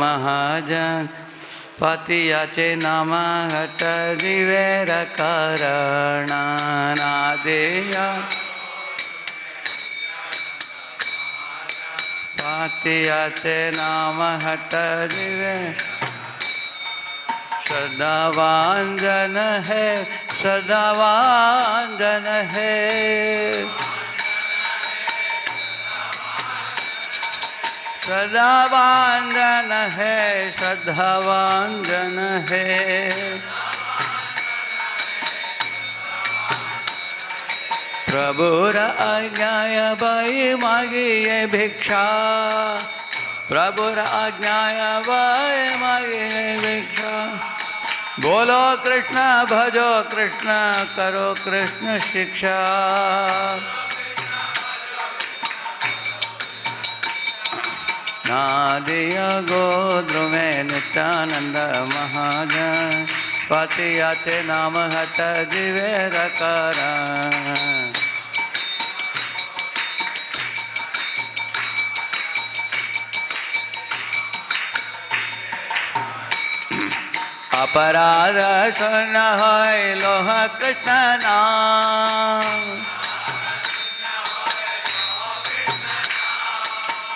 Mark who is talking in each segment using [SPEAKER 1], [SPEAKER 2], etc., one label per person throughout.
[SPEAKER 1] महाजन पतियाचे नाम हट दिवेर कारण नादिया पतियाचे नाम हट दिवे श्रद्धावान जन है श्रद्धावान जन है श्रद्धावान जन है श्रद्धावान जन है प्रभुर आज्ञाय भय मागिए भिक्षा प्रभुर आज्ञाय भय मागिए भिक्षा बोलो कृष्ण भजो कृष्ण करो कृष्ण शिक्षा नादिया गोद्रुमे नित्यानंद महाजन पतियाचे नाम हट दिवेर कारण अपराध सुन होय लोह कृष्ण नाम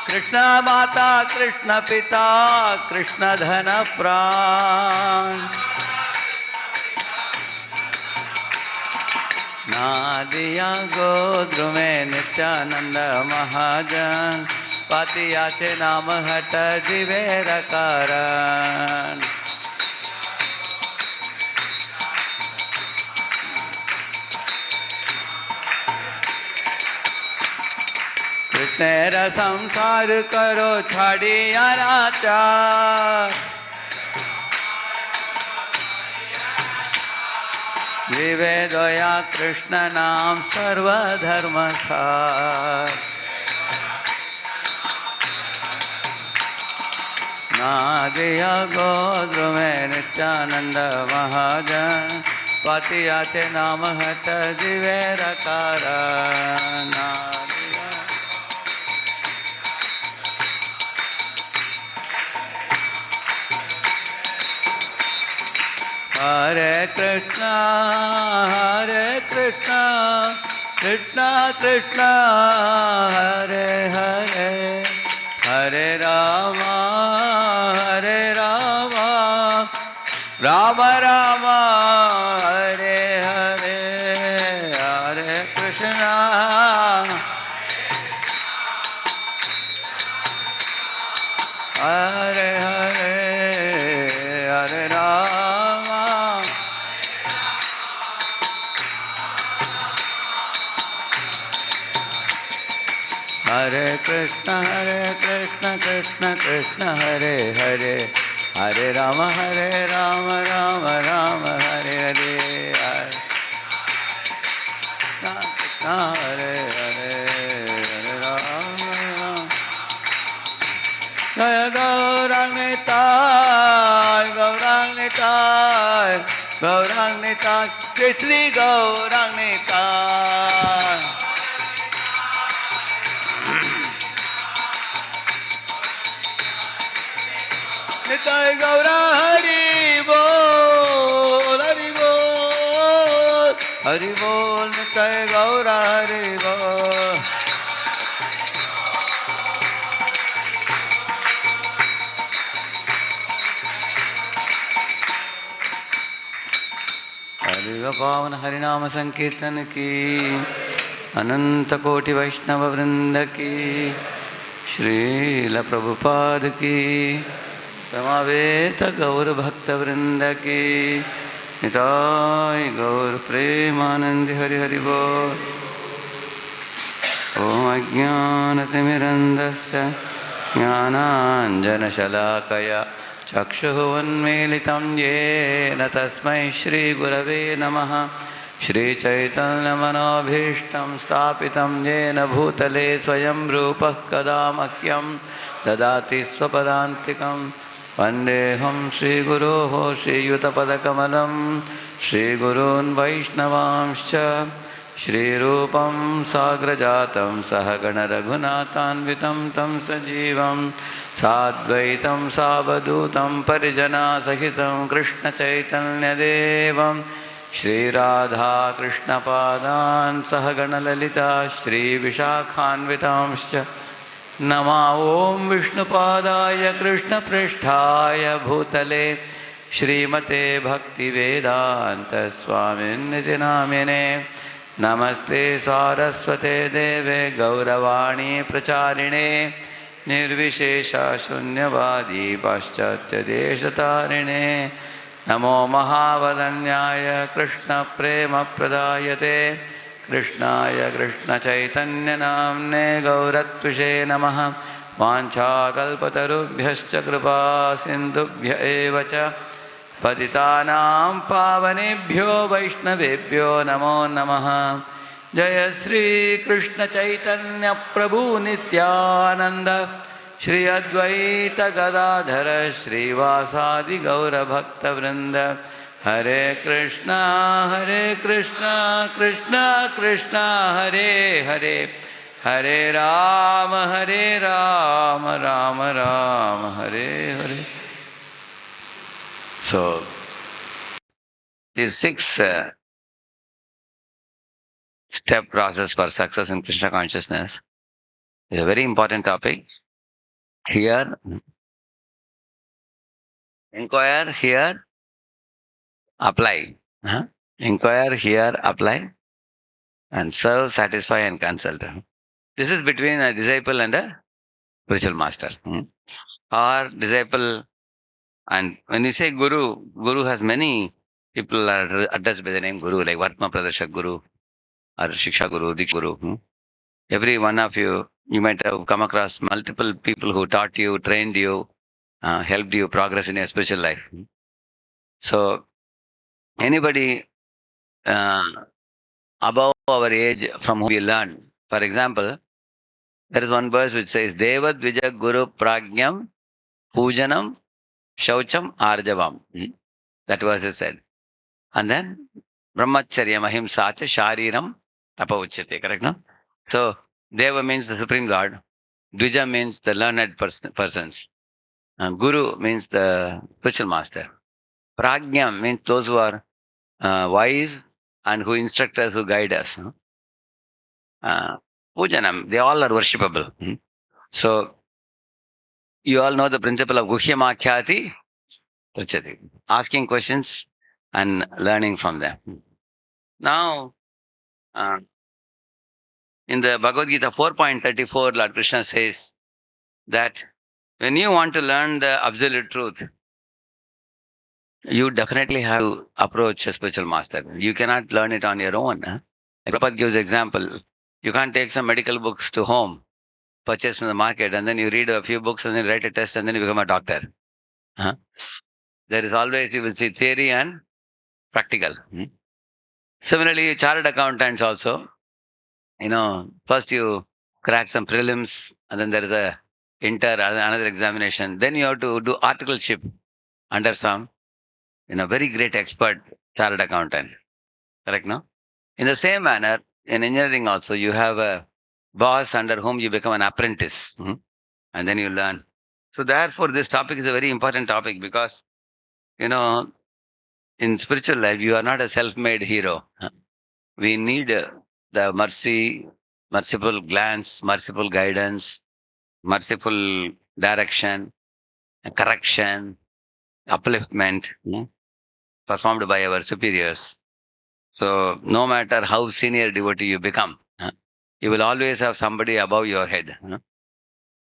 [SPEAKER 1] कृष्ण माता कृष्ण पिता कृष्ण धन प्राण नादिया गोद्रुमे नित्यानंद महाजन पतियाचे नाम हट दिवेर कारण कृष्णेर संसार करो छाड़िया नाचार जीवे दया कृष्ण नाम सर्वधर्म सार नादिया गोद्रुमे नित्यानंद महाजन पतियाचे नाम हट दिवेर कारण हरे कृष्णा कृष्ण कृष्ण हरे हरे हरे राम राम राम हरे हरे हरे कृष्णा हरे हरे हरे राम हरे कृष्ण कृष्ण कृष्ण हरे हरे हरे राम राम राम हरे हरे कृष्ण हरे हरे हरे राम राम जय गौरांग निताय गौरांग निताय गौरांग निताय श्री गौरांग निताय निताय गौरा हरि बोल हरि बोल निताय गौरा हरि बोल हरि पावन हरिनाम संकीर्तन की अनंत कोटि वैष्णव वृंद की श्रील प्रभुपाद की समावेत गौर भक्त वृंद की निताय गौर प्रेमानंद हरि हरि बोल ओम अज्ञानतिमिरन्धस्य ज्ञानाञ्जनशलाकया चक्षुरुन्मीलितं येन तस्मै श्रीगुरवे नमः श्रीचैतन्यमनोभीष्टं स्थापितं येन भूतले स्वयं रूपः कदा मह्यं ददाति स्वपदान्तिकं वन्देऽहं श्रीगुरोः श्रीयुतपदकमलं श्रीगुरून् वैष्णवांश्च श्रीरूपं साग्रजातं सहगण रघुनाथान्वितं तं सजीवं साद्वैतं सावधूतं परिजनासहितं कृष्णचैतन्यदेवं श्रीराधाकृष्णपादान् सहगणललिता श्रीविशाखान्वितांश्च नमा ॐ विष्णुपादाय कृष्णपृष्ठाय भूतले श्रीमते भक्तिवेदान्तस्वामिन्निति नामिने नमस्ते सारस्वते देवे गौरवाणी प्रचारिणे निर्विशेषशून्यवादी पाश्चात्यदेशतारिणे नमो महावदन्याय कृष्णप्रेमप्रदायते कृष्णाय कृष्णचैतन्यनाम्ने गौरत्विषे नमः वाञ्छाकल्पतरुभ्यश्च कृपा सिन्धुभ्य एव च पतितानां पावनेभ्यो वैष्णवेभ्यो नमो नमः। जय श्री कृष्ण चैतन्य प्रभु नित्यानंद श्री अद्वैत गदाधर श्रीवासादि गौरभक्तवृंद हरे Krishna Krishna Krishna Hare Hare Hare Ram Ram Ram Hare Hare. So, these six step process for success in Krishna consciousness is a very important topic. Here, inquire, hear, apply. Inquire, hear, apply, and serve, satisfy, and consult. This is between a disciple and a spiritual master. Or disciple, and when you say Guru, Guru has many people are addressed by the name Guru, like Vartma Pradashak Guru, or Shiksha Guru, Diksha Guru. Every one of you, you might have come across multiple people who taught you, trained you, helped you progress in your spiritual life. So, anybody above our age from whom we learn. For example, there is one verse which says, Devad Vijay Guru Prajnam Pujanam Shaucham Arjavam. That verse is said. And then, Brahmacharya Mahimsacha Shariram Tapauchyate. Correct, no? So, Deva means the Supreme Lord. Dvija means the learned persons. And Guru means the spiritual master. Prajna means those who are wise and who instruct us, who guide us. Pujanam, they all are worshipable. So, you all know the principle of Guhyamakyati Prachati. Asking questions and learning from them. Now, in the Bhagavad Gita 4.34, Lord Krishna says that when you want to learn the absolute truth, you definitely have to approach a spiritual master. You cannot learn it on your own. Prabhupada gives example. You can't take some medical books to home, purchase from the market, and then you read a few books and then write a test and then you become a doctor. There is always, you will see theory and practical. Similarly, chartered accountants also, first you crack some prelims and then there is a another examination. Then you have to do articleship under some, very great expert chartered accountant. Correct, no? In the same manner, in engineering also, you have a boss under whom you become an apprentice. And then you learn. So therefore, this topic is a very important topic because, in spiritual life, you are not a self-made hero. We need the merciful glance, merciful guidance, merciful direction, correction, upliftment performed by our superiors. So no matter how senior devotee you become, you will always have somebody above your head.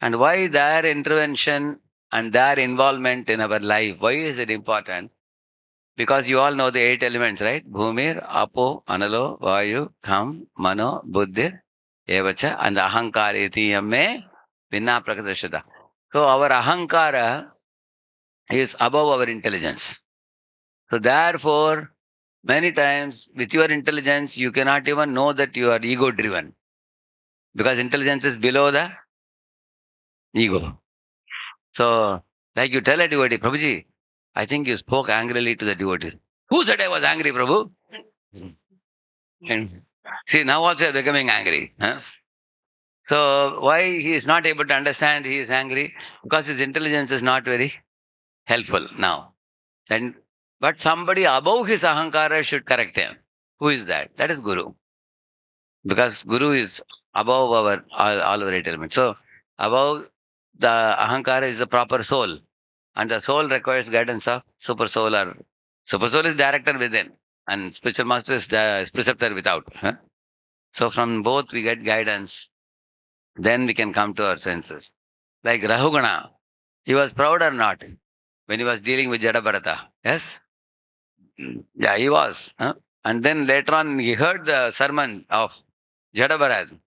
[SPEAKER 1] And why their intervention and their involvement in our life, why is it important? Because you all know the 8 elements, right? Bhumir, Apo, Analo, Vayu, Kham, Mano, Buddhir, Evacha, and Ahankara Yamme, Vinna Prakadashada. So our Ahankara is above our intelligence. So therefore, many times with your intelligence, you cannot even know that you are ego-driven. Because intelligence is below the ego. So, like you tell a devotee, Prabhuji, I think you spoke angrily to the devotee. Who said I was angry, Prabhu? See, now also you are becoming angry. Huh? So why he is not able to understand he is angry? Because his intelligence is not very helpful now. Then, but somebody above his ahankara should correct him. Who is that? That is Guru. Because Guru is above our all our elements. So above the ahankara is the proper soul. And the soul requires guidance of super soul, or super soul is director within and spiritual master is the preceptor without. Huh? So from both we get guidance, then we can come to our senses. Like Rahugana, he was proud or not when he was dealing with Jadabharata? Yes? Yeah, he was. Huh? And then later on, he heard the sermon of Jadabharata.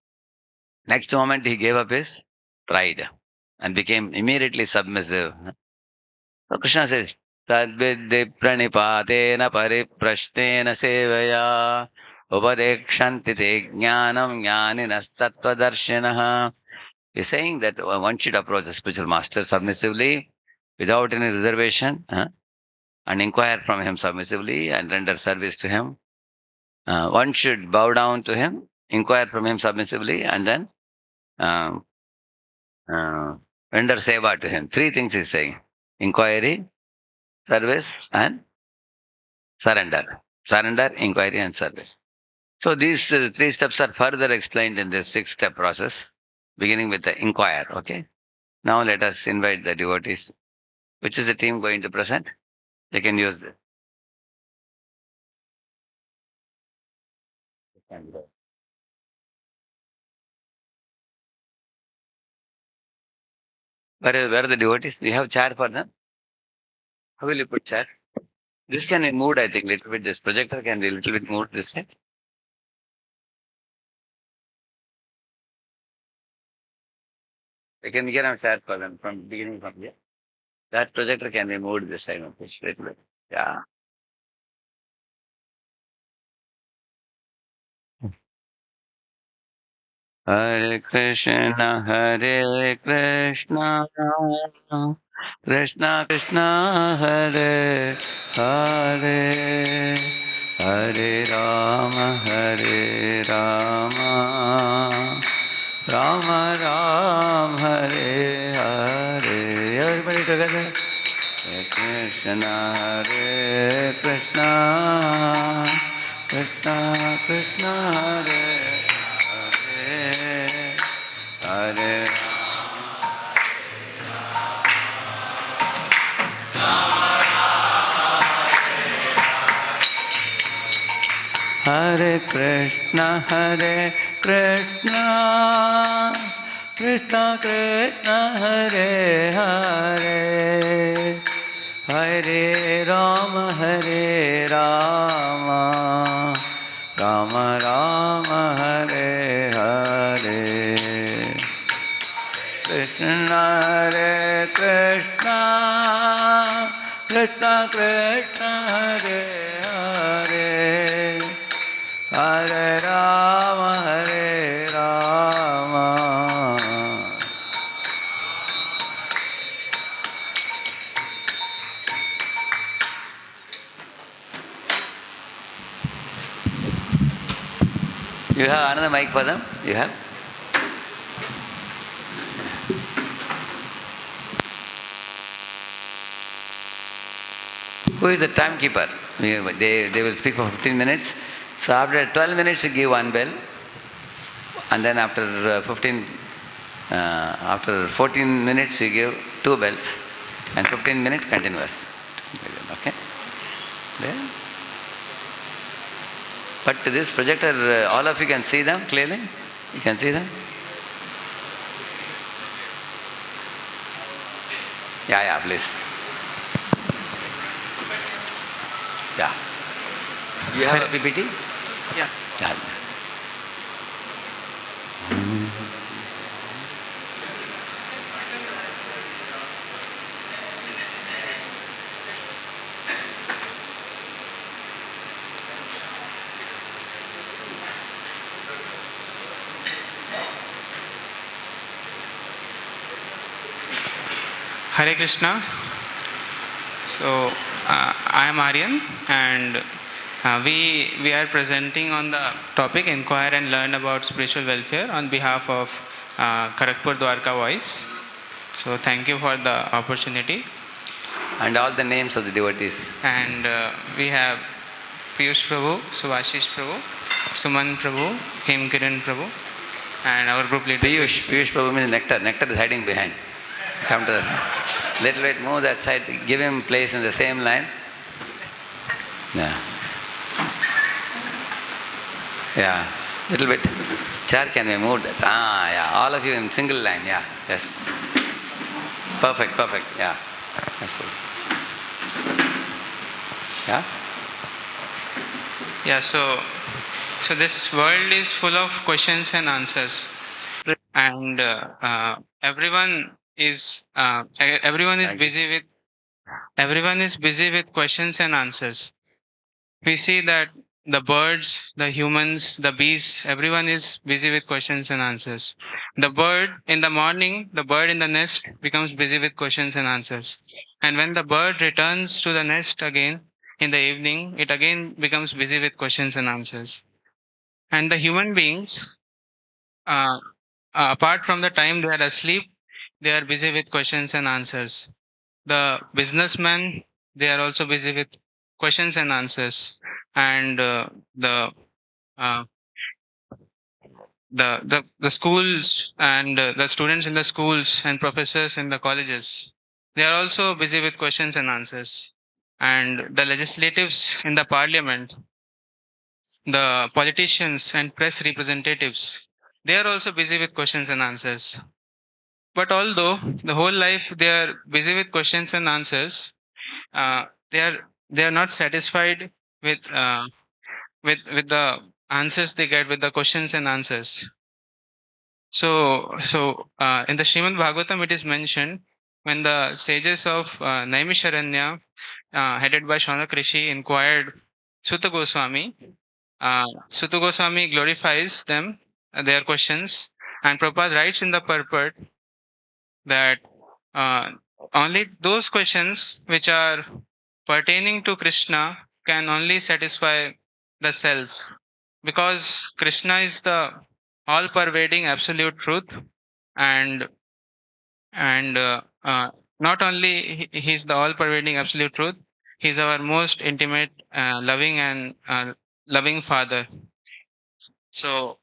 [SPEAKER 1] Next moment, he gave up his pride and became immediately submissive. So Krishna says, Tadvidhi pranipatena pariprashtena sevaya upadekshanti te jnanam jnaninas tattvadarshinaha. He's saying that one should approach the spiritual master submissively, without any reservation, and inquire from him submissively and render service to him. One should bow down to him, inquire from him submissively, and then um, uh, render seva to him. Three things he's saying: inquiry, service, and surrender. Surrender, inquiry, and service. So these three steps are further explained in this six-step process, beginning with the inquire. Okay. Now let us invite the devotees. Which is the team going to present? They can use this. Where are the devotees? Do you have chair for them? How will you put chair? This can be moved, I think, little bit. This projector can be a little bit moved this side. We can have chair for them from beginning from here. That projector can be moved this side of this little bit. Yeah. Hare Krishna, Hare Krishna, Krishna Krishna, Hare Hare, Hare Rama, Hare Rama, Rama Ram, Hare Hare. Everybody together. Hare Krishna, Hare Krishna, Krishna Krishna, Hare Hare, Hare Hare Krishna, Hare Krishna, Krishna Krishna, Hare Hare, Hare Rama, Hare Rama, Rama Rama, Hare Hare. Krishna, Hare Krishna, Krishna Krishna, Hare Hare, Hare Rama, Hare Rama. You have another mic for them? You have? Who is the timekeeper? They will speak for 15 minutes. So after 12 minutes, you give one bell. And then after 14 minutes, you give two bells. And 15 minutes continuous. Okay? There. But this projector, all of you can see them clearly? You can see them? Yeah, please. Yeah. You have a PPT?
[SPEAKER 2] Yeah.
[SPEAKER 1] Yeah.
[SPEAKER 2] Hare Krishna. So I am Aryan, and We are presenting on the topic Inquire and Learn About Spiritual Welfare on behalf of Kharagpur Dwarka Voice. So thank you for the opportunity.
[SPEAKER 1] And all the names of the devotees.
[SPEAKER 2] And we have Piyush Prabhu, Subhashish Prabhu, Suman Prabhu, Hemkiran Prabhu, and our group leader.
[SPEAKER 1] Piyush Prabhu means nectar. Nectar is hiding behind. Come to the little bit, move that side, give him place in the same line. Yeah. Yeah. Little bit. Chair can be moved. Yeah. All of you in single line. Yeah. Yes. Perfect. Yeah. That's good. Yeah.
[SPEAKER 2] Yeah. So this world is full of questions and answers, and everyone is busy with questions and answers. We see that the birds, the humans, the bees, everyone is busy with questions and answers. The bird in the morning, the bird in the nest becomes busy with questions and answers. And when the bird returns to the nest again in the evening, it again becomes busy with questions and answers. And the human beings, uh, apart from the time they are asleep, they are busy with questions and answers. The businessmen, they are also busy with questions and answers. And the uh, the schools and the students in the schools and professors in the colleges, they are also busy with questions and answers. And the legislatives in the parliament, the politicians and press representatives, they are also busy with questions and answers. But although the whole life they are busy with questions and answers, uh, they are not satisfied with with the answers they get with the questions and answers. So in the Srimad Bhagavatam, it is mentioned when the sages of Naimisharanya, headed by Shaunak Rishi, inquired Sutta Goswami. Sutta Goswami glorifies them, their questions, and Prabhupada writes in the purport that uh, only those questions which are pertaining to Krishna can only satisfy the self, because Krishna is the all pervading absolute truth, and and not only he is the all pervading absolute truth, he is our most intimate, loving and loving father. So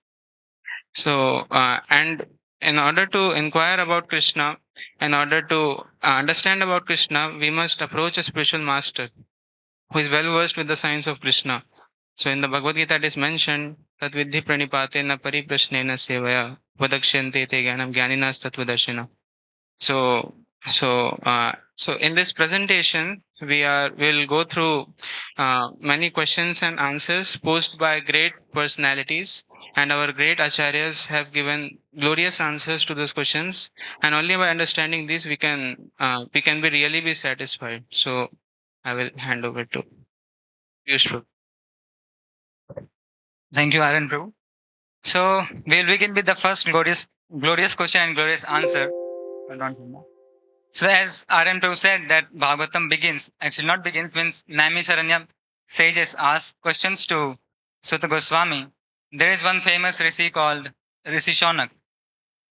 [SPEAKER 2] and in order to inquire about Krishna, in order to understand about Krishna, we must approach a spiritual master who is well versed with the science of Krishna. So in the Bhagavad Gita it is mentioned that vidhi pranipatena pariprasnena sevaya vadakshyante te jnanam jnaninas tattvadarshina. So so in this presentation we'll go through many questions and answers posed by great personalities, and our great acharyas have given glorious answers to those questions, and only by understanding these we can be really be satisfied. So I will hand over to Yushpur.
[SPEAKER 3] Thank you, Aaron Prabhu. So we'll begin with the first glorious question and glorious answer. Hold on for a moment. So as Aaron Prabhu said that Bhagavatam begins, actually not begins, means Naimisharanya sages ask questions to Sutta Goswami. There is one famous rishi called Rishi Shaunak.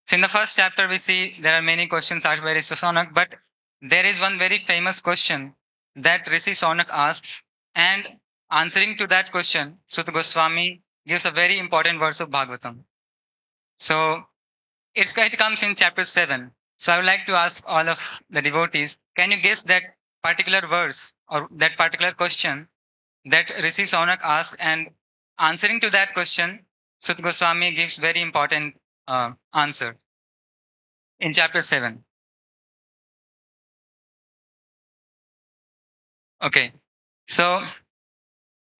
[SPEAKER 3] So in the first chapter we see there are many questions asked by Rishi Shaunak, but there is one very famous question that Rishi Shaunak asks, and answering to that question, Sutta Goswami gives a very important verse of Bhagavatam. So it comes in chapter 7. So I would like to ask all of the devotees, can you guess that particular verse or that particular question that Rishi Shaunak asked, and answering to that question, Sutta Goswami gives very important answer in chapter 7. Okay. So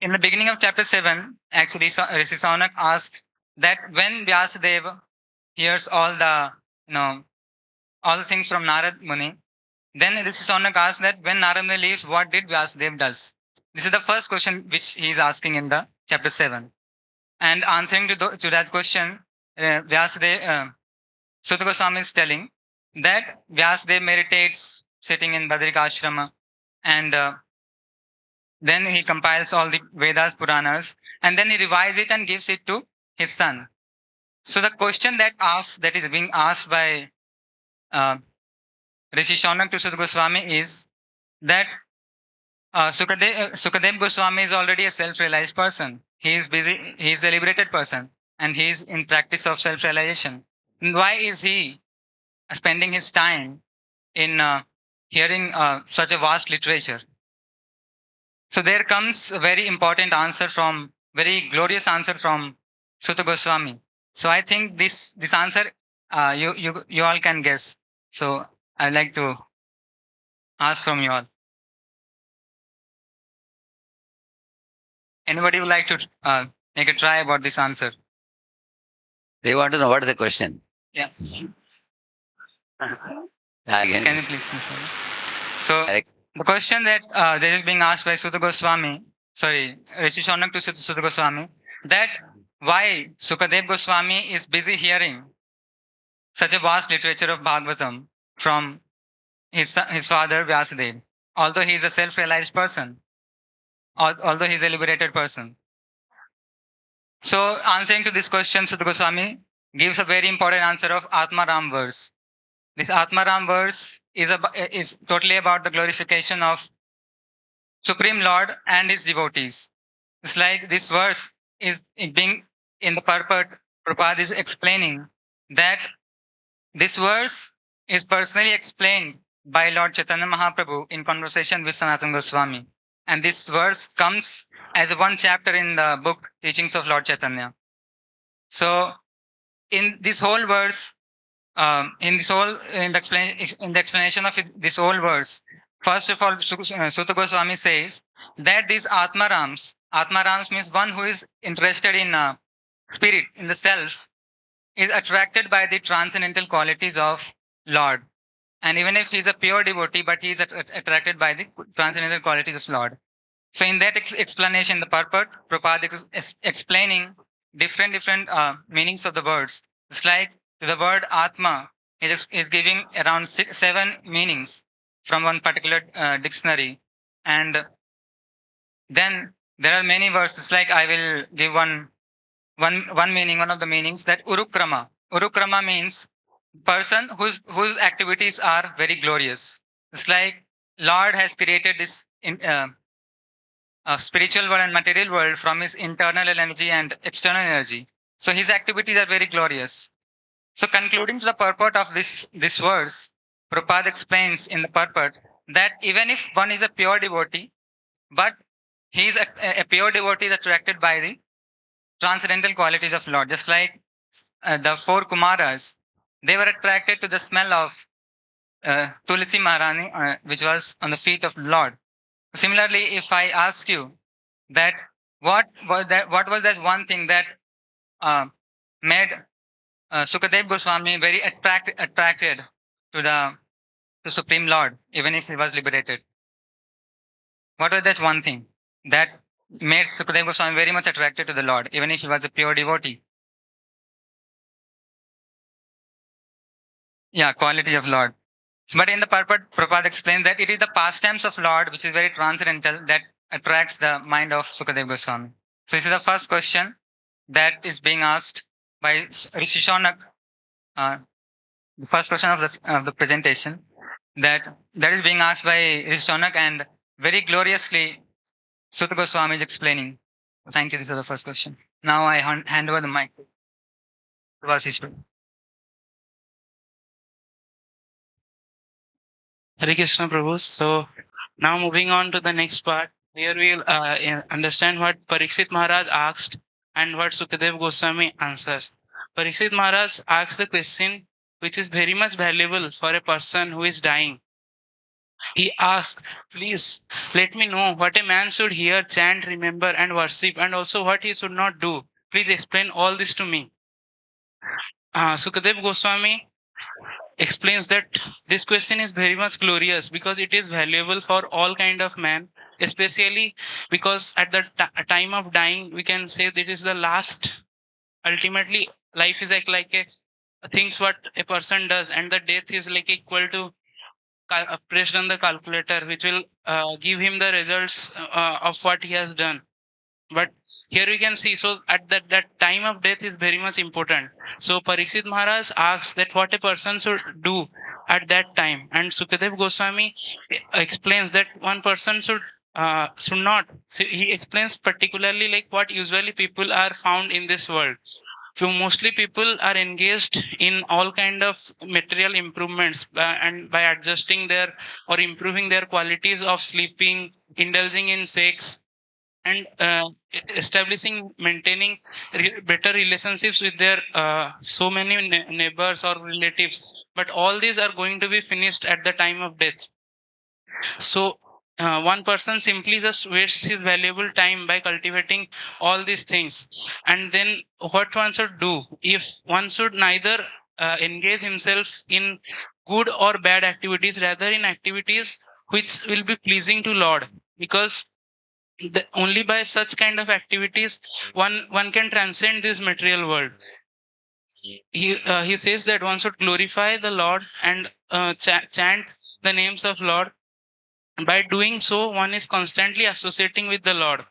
[SPEAKER 3] in the beginning of chapter 7, actually Rishi Shaunak asks that when Vyasadeva hears all the all the things from Narad Muni, then Rishi Shaunak asks that when Narad Muni leaves, what did Vyasadeva does? This is the first question which he is asking in the chapter 7. And answering to that question, Vyasadeva, Sutta Goswami is telling that Vyasadeva meditates sitting in Badrika Ashrama, and then he compiles all the Vedas, Puranas, and then he revises it and gives it to his son. So the question that is being asked by uh, Rishi Shaunak to Sudha Goswami is that Sukadev Goswami is already a self-realized person. He is busy. He is a liberated person, and he is in practice of self-realization. Why is he spending his time in hearing such a vast literature? So there comes a very important answer from, very glorious answer from Sutta Goswami. So I think this answer you all can guess. So I'd like to ask from you all. Anybody would like to make a try about this answer?
[SPEAKER 1] They want to know what is the question.
[SPEAKER 3] Yeah.
[SPEAKER 1] Again.
[SPEAKER 3] Can you please? So the question that is being asked by Sutta Goswami, sorry, Rishi Shaunak to Sutta Goswami, that why Sukadev Goswami is busy hearing such a vast literature of Bhagavatam from his father Vyasadeva, although he is a self-realized person, although he is a liberated person. So answering to this question, Sutta Goswami gives a very important answer of Atmaram verse. This Atmaram verse is totally about the glorification of Supreme Lord and his devotees. It's like this verse is being in the purport. Prabhupada is explaining that this verse is personally explained by Lord Chaitanya Mahaprabhu in conversation with Sanatana Goswami. And this verse comes as one chapter in the book Teachings of Lord Chaitanya. So in this whole verse, in the explanation of this whole verse, first of all, Sutta Goswami says that these Atmarams means one who is interested in spirit, in the self, is attracted by the transcendental qualities of Lord. And even if he is a pure devotee, but he is attracted by the transcendental qualities of Lord. So in that explanation, the purport, Prabhupada is explaining different meanings of the words. It's like the word Atma is giving around 7 meanings from one particular dictionary. And then there are many words. It's like I will give one meaning, one of the meanings, that Urukrama. Urukrama means person whose activities are very glorious. It's like Lord has created this spiritual world and material world from his internal energy and external energy. So his activities are very glorious. So concluding to the purport of this verse, Prabhupada explains in the purport that even if one is a pure devotee, but he is a pure devotee is attracted by the transcendental qualities of Lord. Just like the 4 Kumaras, they were attracted to the smell of Tulsi Maharani, which was on the feet of the Lord. Similarly, if I ask you that what was that one thing that made Sukadev Goswami very attracted to Supreme Lord, even if he was liberated? What was that one thing that made Sukadev Goswami very much attracted to the Lord, even if he was a pure devotee? Yeah, quality of Lord. But in the purport, Prabhupada explains that it is the pastimes of Lord, which is very transcendental, that attracts the mind of Sukadev Goswami. So this is the first question that is being asked by Rishi Shaunak. The first question of the presentation that is being asked by Rishi Shaunak, and very gloriously Sutta Goswami is explaining. Thank you. This is the first question. Now I hand over the mic to Radheshyam.
[SPEAKER 4] Hare Krishna Prabhu. So now moving on to the next part, here we'll understand what Parikshit Maharaj asked and what Sukadev Goswami answers. Parikshit Maharaj asks the question which is very much valuable for a person who is dying. He asks, please let me know what a man should hear, chant, remember and worship, and also what he should not do. Please explain all this to me. Sukadev Goswami explains that this question is very much glorious because it is valuable for all kind of man, especially because at the time of dying we can say that is the last. Ultimately life is like a things what a person does, and the death is like equal to pressed on the calculator, which will give him the results of what he has done. But here we can see, so at that time of death is very much important. So Parikshit Maharaj asks that what a person should do at that time, and Sukadev Goswami explains that one person should not. So he explains particularly like what usually people are found in this world. So mostly people are engaged in all kind of material improvements, and by adjusting their or improving their qualities of sleeping, indulging in sex, and establishing, maintaining better relationships with their so many neighbors or relatives. But all these are going to be finished at the time of death. So one person simply just wastes his valuable time by cultivating all these things. And then what one should do, if one should neither engage himself in good or bad activities, rather in activities which will be pleasing to Lord, because only by such kind of activities one can transcend this material world. He says that one should glorify the Lord and chant the names of Lord. By doing so, one is constantly associating with the Lord,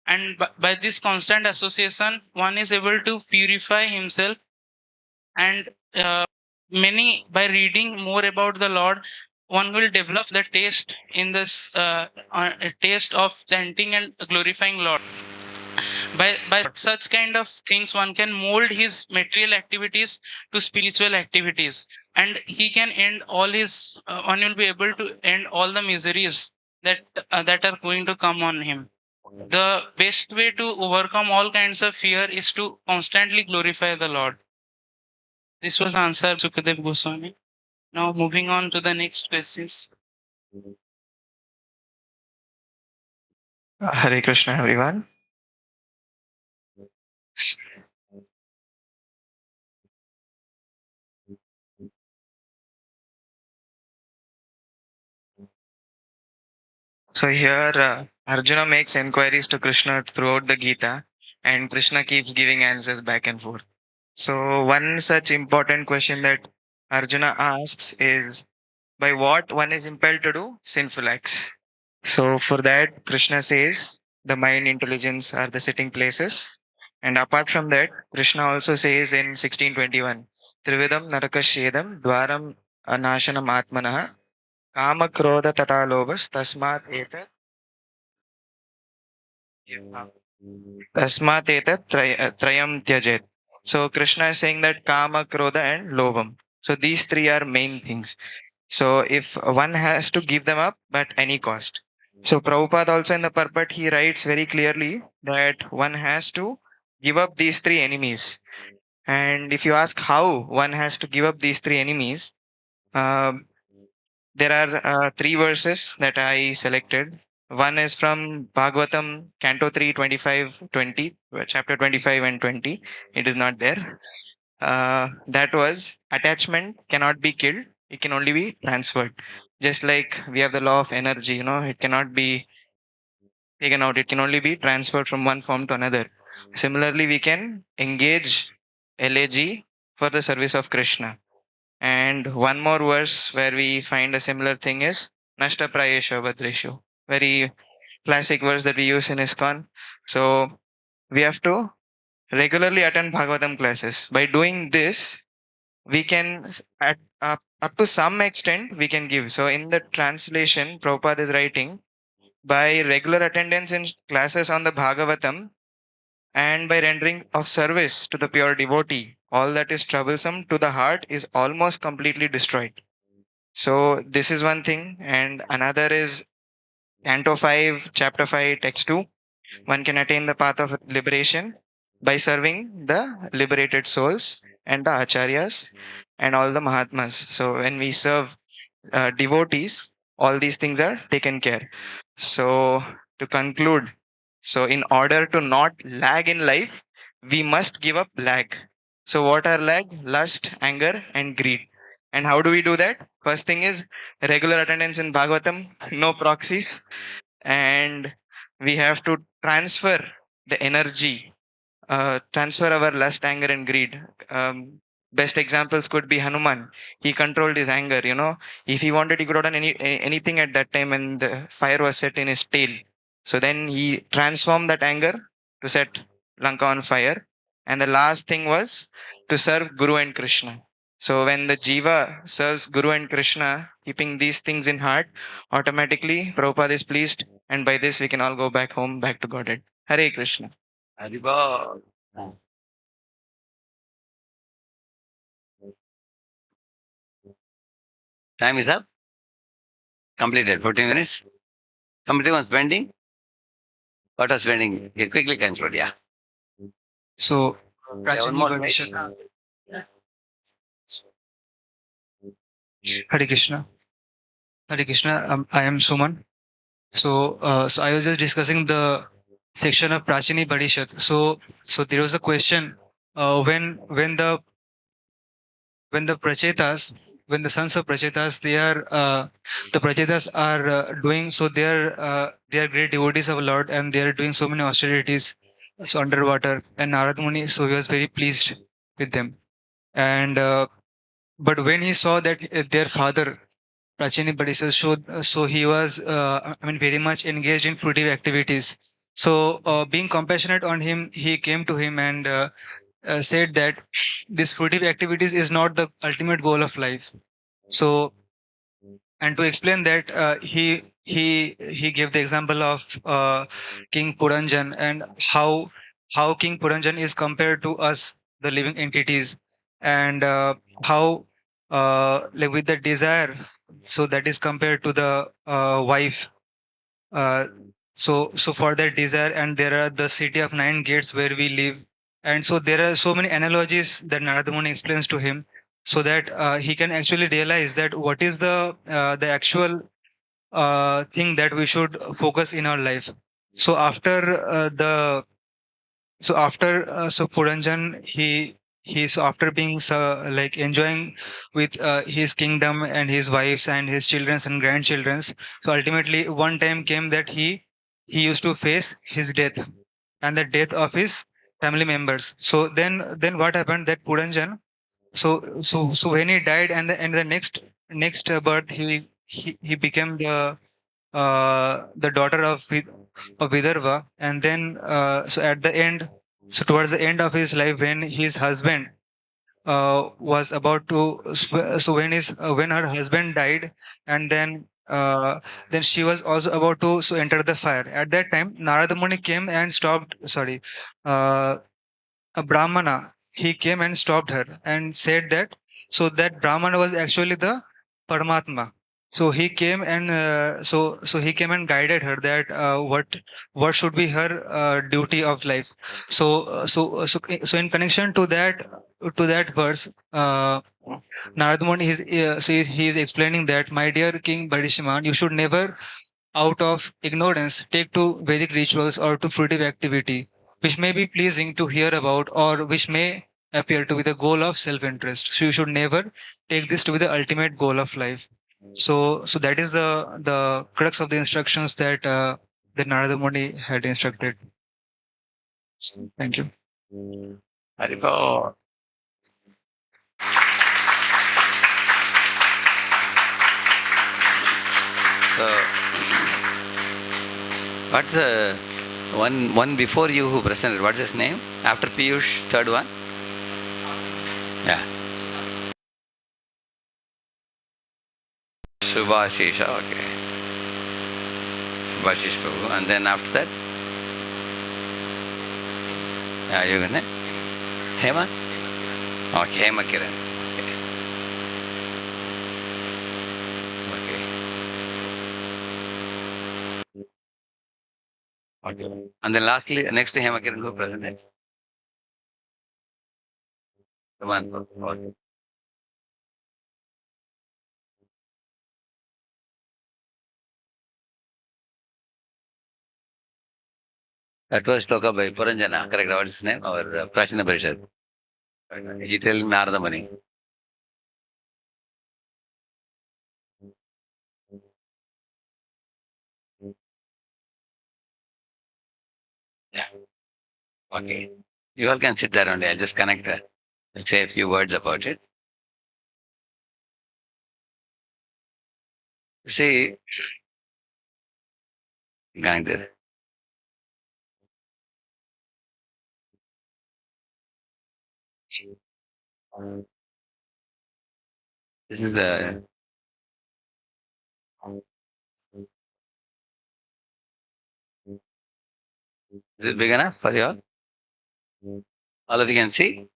[SPEAKER 4] and by this constant association, one is able to purify himself. And many, by reading more about the Lord, one will develop the taste in this taste of chanting and glorifying Lord. By such kind of things, one can mold his material activities to spiritual activities, and he can end all his one will be able to end all the miseries that are going to come on him. The best way to overcome all kinds of fear is to constantly glorify the Lord. This was answered Sukadev Goswami. Now moving on to the next questions.
[SPEAKER 5] Hare Krishna, everyone. So here Arjuna makes inquiries to Krishna throughout the Gita, and Krishna keeps giving answers back and forth. So one such important question that Arjuna asks is, by what one is impelled to do sinful acts? So for that, Krishna says the mind, intelligence are the sitting places. And apart from that, Krishna also says in 1621, Trividam Narakashedam Dwaram Anashanam Atmanaha Kama Krodha Tata Lobas Tasmat Etat Tasmat Etat Trayam Tyajet. So Krishna is saying that Kama, Krodha and Lobam. So these three are main things. So if one has to give them up at any cost. So Prabhupada also in the purport, he writes very clearly that one has to give up these three enemies. And if you ask how one has to give up these three enemies, um, there are three verses that I selected. One is from Bhagavatam, Canto 3, 25, 20, chapter 25 and 20. It is not there. That was, attachment cannot be killed, it can only be transferred. Just like we have the law of energy, it cannot be taken out, it can only be transferred from one form to another. Similarly, we can engage LAG for the service of Krishna. And one more verse where we find a similar thing is Nashta Prayesha Vadreshu. Very classic verse that we use in ISKCON. So we have to regularly attend Bhagavatam classes. By doing this, we can, up to some extent, we can give. So in the translation, Prabhupada is writing, by regular attendance in classes on the Bhagavatam and by rendering of service to the pure devotee, all that is troublesome to the heart is almost completely destroyed. So this is one thing. And another is Canto 5, Chapter 5, Text 2. One can attain the path of liberation by serving the liberated souls and the acharyas and all the mahatmas. So when we serve devotees, all these things are taken care. So to conclude, so in order to not lag in life, we must give up lag. So what are lag? Lust, anger, and greed. And how do we do that? First thing is regular attendance in Bhagavatam, no proxies, and we have to transfer the energy, transfer our lust, anger, and greed. best examples could be Hanuman. He controlled his anger. If he wanted, he could have done anything at that time when the fire was set in his tail. So then he transformed that anger to set Lanka on fire. And the last thing was to serve Guru and Krishna. So when the Jiva serves Guru and Krishna, keeping these things in heart, automatically Prabhupada is pleased, and by this we can all go back home, back to Godhead. Hare Krishna.
[SPEAKER 1] Haribol. Time is up. Completed. 14 minutes. Somebody was pending. What was pending? Okay, quickly conclude. Yeah.
[SPEAKER 3] So,
[SPEAKER 1] Yeah, one more slide.
[SPEAKER 3] Hare Krishna. Hare Krishna. I am Suman. So I was just discussing the section of Prachini Parishad. So there was a question when the Prachetas, when the sons of Prachetas, the Prachetas are doing so. They are great devotees of Lord, and they are doing so many austerities, so underwater. And Narad Muni, so he was very pleased with them. And but when he saw that their father Prachini Parishad, so he was very much engaged in fruitive activities. So being compassionate on him, he came to him and said that this fruitive activities is not the ultimate goal of life. So, and to explain that, he gave the example of King Puranjan and how King Puranjan is compared to us, the living entities, and how like with the desire, so that is compared to the wife. Uh, so for that desire, and there are the city of nine gates where we live, and so there are so many analogies that Narada Muni explains to him, so that he can actually realize that what is the actual thing that we should focus in our life. So after Puranjan, he so after being like enjoying with his kingdom and his wives and his childrens and grandchildrens, so ultimately one time came that he used to face his death and the death of his family members. So then what happened that Puranjan, so when he died, and the next birth, he became the daughter of Vidarbha, and then so at the end, so towards the end of his life, when his husband was about to, so when her husband died, and then she was also about to so enter the fire. At that time, Narada Muni came and stopped. Sorry, uh, a Brahmana, he came and stopped her and said that, so that Brahmana was actually the Paramatma. So he came and so he came and guided her that what should be her duty of life. So in connection to that verse, Narad Muni he is explaining that, my dear King Bharishiman, you should never out of ignorance take to Vedic rituals or to fruitive activity, which may be pleasing to hear about or which may appear to be the goal of self-interest. So you should never take this to be the ultimate goal of life. So that is the crux of the instructions that Narada Muni had instructed. So, thank you.
[SPEAKER 1] Haribol. So, what's the one before you who presented? What's his name? After Piyush, third one? Yeah. Subhashisha, okay. Subhashish Prabhu. And then after that? Yeah, you gonna? Hema? Okay, Hema Kiran. Okay. Okay. And then lastly, next to Hema Kiran, who presented? The one. Okay. That was Shloka by Puranjana, correct? What's his name? Or Prachina Parishad. You tell Narada Muni. Yeah. Okay. You all can sit there only. I'll just connect that. I'll say a few words about it. See, like this. This is the. Is it big enough for you all? All of you can see?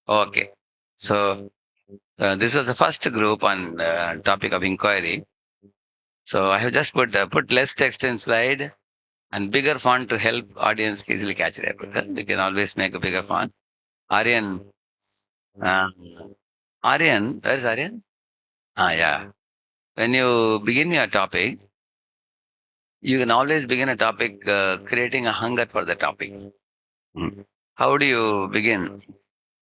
[SPEAKER 1] Okay. So, this was the first group on topic of inquiry. So, I have just put less text in slide and bigger font to help audience easily catch it. We can always make a bigger font. Aryan, um, Aryan, where is Aryan? Yeah. When you begin your topic, you can always begin a topic creating a hunger for the topic. How do you begin?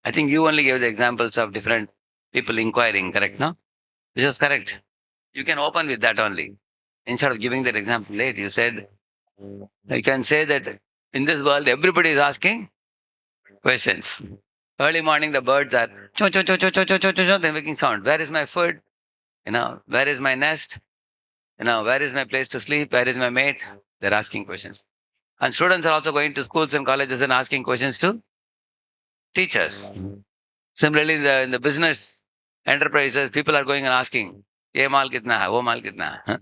[SPEAKER 1] I think you only gave the examples of different people inquiring, correct? No? Which is correct. You can open with that only. Instead of giving that example late, you said, you can say that in this world, everybody is asking questions. Early morning, the birds are cho cho cho cho cho cho cho cho, they're making sound. Where is my food? Where is my nest? Where is my place to sleep? Where is my mate? They're asking questions. And students are also going to schools and colleges and asking questions to teachers. Similarly, in the business enterprises, people are going and asking, "Ye maal kitna hai? Wo maal kitna hai?"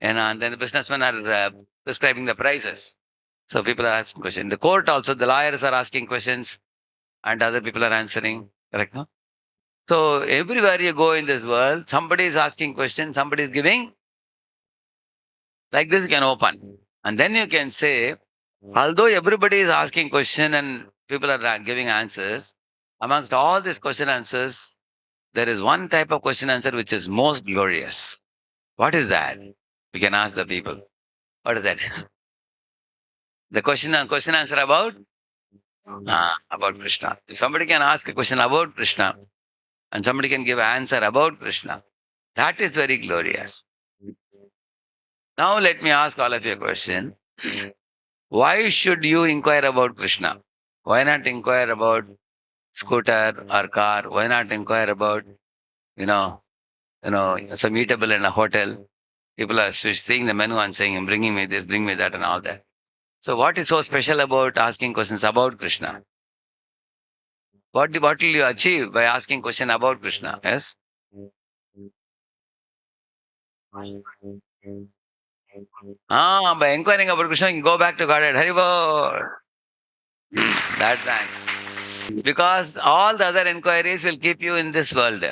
[SPEAKER 1] And then the businessmen are prescribing the prices. So people are asking questions. In the court also, the lawyers are asking questions and other people are answering. Correct? No? So everywhere you go in this world, somebody is asking questions, somebody is giving. Like this, you can open. And then you can say, although everybody is asking question and people are giving answers, amongst all these question answers, there is one type of question answer which is most glorious. What is that? We can ask the people. What is that? The question answer about Krishna. If somebody can ask a question about Krishna and somebody can give an answer about Krishna, that is very glorious. Now let me ask all of you a question. Why should you inquire about Krishna? Why not inquire about scooter or car? Why not inquire about, some eatable in a hotel? People are seeing the menu and saying, bringing me this, bring me that and all that. So what is so special about asking questions about Krishna? What will you achieve by asking question about Krishna? Yes? By inquiring about Krishna, you can go back to Godhead. Haribol. That's the answer. Because all the other inquiries will keep you in this world.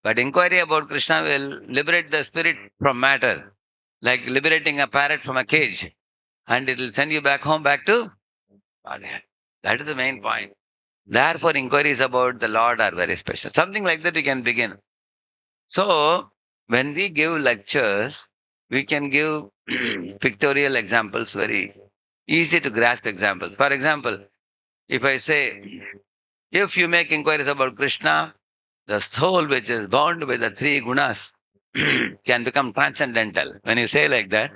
[SPEAKER 1] But inquiry about Krishna will liberate the spirit from matter, like liberating a parrot from a cage. And it will send you back home, back to Godhead. That is the main point. Therefore, inquiries about the Lord are very special. Something like that we can begin. So, when we give lectures, we can give pictorial examples, very easy to grasp examples. For example, if I say, if you make inquiries about Krishna, the soul which is bound by the three gunas can become transcendental. When you say like that,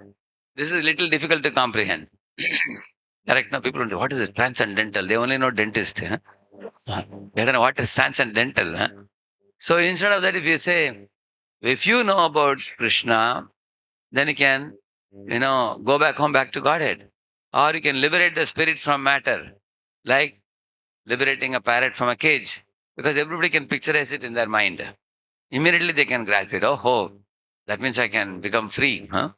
[SPEAKER 1] this is a little difficult to comprehend. Correct? Now people don't know what is this transcendental. They only know dentist. Huh? They don't know what is transcendental. Huh? So instead of that, if you say, if you know about Krishna, then you can, go back home, back to Godhead. Or you can liberate the spirit from matter, like liberating a parrot from a cage. Because everybody can picturize it in their mind. Immediately they can grasp it. Oh, that means I can become free. Huh?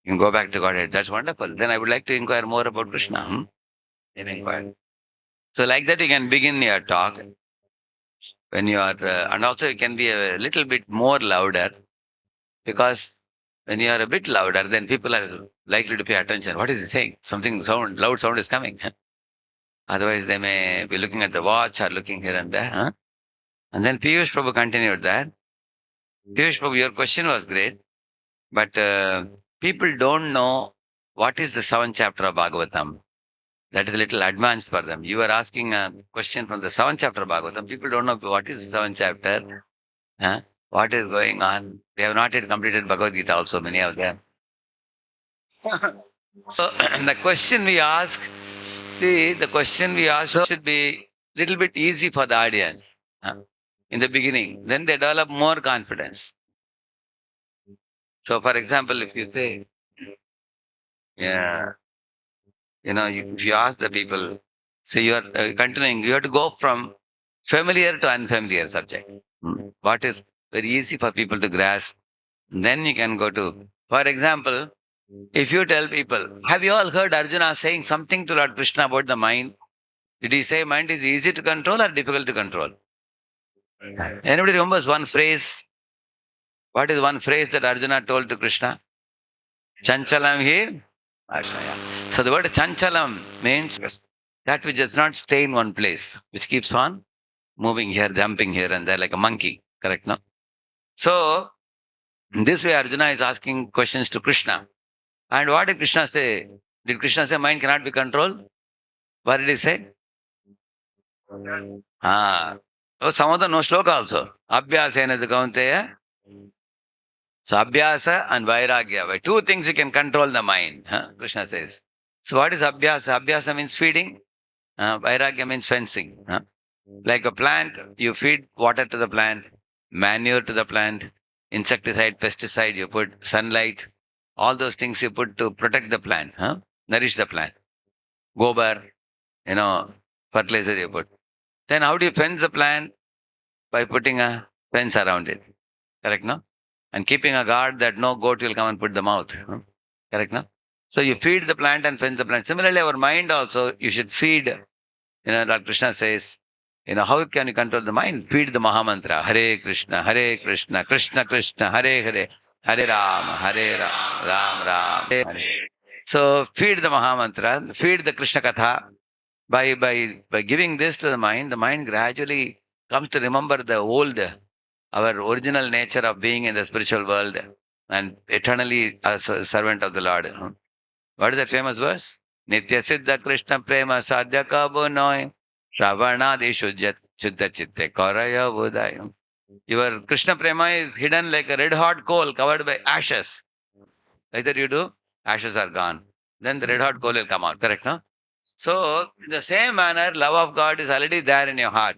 [SPEAKER 1] You can go back to Godhead. That's wonderful. Then I would like to inquire more about Krishna. Then inquire. So like that you can begin your talk. When you are, and also you can be a little bit more louder, because when you are a bit louder, then people are likely to pay attention. What is he saying? Something loud sound is coming. Otherwise, they may be looking at the watch or looking here and there. Huh? And then Piyush Prabhu continued that. Piyush Prabhu, your question was great, but people don't know what is the 7th chapter of Bhagavatam. That is a little advanced for them. You are asking a question from the 7th chapter of Bhagavatam. People don't know what is the 7th chapter. Huh? What is going on? They have not yet completed Bhagavad Gita also, many of them. So the question we ask should be little bit easy for the audience in the beginning. Then they develop more confidence. So, for example, if you say, yeah, if you ask the people, so you are continuing, you have to go from familiar to unfamiliar subject. What is very easy for people to grasp, then you can go to, for example, if you tell people, have you all heard Arjuna saying something to Lord Krishna about the mind? Did he say mind is easy to control or difficult to control? Anybody remembers one phrase? What is one phrase that Arjuna told to Krishna? Chanchalam hi Ashaya. So the word chanchalam means that which does not stay in one place, which keeps on moving here, jumping here and there like a monkey. Correct, no? So, in this way, Arjuna is asking questions to Krishna. And what did Krishna say? Did Krishna say mind cannot be controlled? What did he say? Oh, some of them know shloka also. Abhyasena kaunteya. So, abhyasa and vairagya. By two things you can control the mind, Krishna says. So, what is abhyasa? Abhyasa means feeding. Vairagya means fencing. Like a plant, you feed water to the plant, manure to the plant, insecticide, pesticide, you put sunlight, all those things you put to protect the plant, nourish the plant. Gobar, fertilizer you put. Then how do you fence the plant? By putting a fence around it. Correct, no? And keeping a guard that no goat will come and put them out. Correct, no? So you feed the plant and fence the plant. Similarly, our mind also, you should feed, like Krishna says, how can you control the mind? Feed the Mahamantra. Hare Krishna, Krishna Krishna, Hare Hare, Hare Ram, Ram, Hare. So feed the Mahamantra, feed the Krishna Katha. By giving this to the mind gradually comes to remember the old, our original nature of being in the spiritual world and eternally as a servant of the Lord. What is that famous verse? Nitya Siddha Krishna Prema Sadhya Kabo Noy Shravanadi Shuddha Chitte Karaya Vodayam. Your Krishna Prema is hidden like a red hot coal covered by ashes. Either you do, ashes are gone. Then the red hot coal will come out. Correct, no? So, in the same manner, love of God is already there in your heart.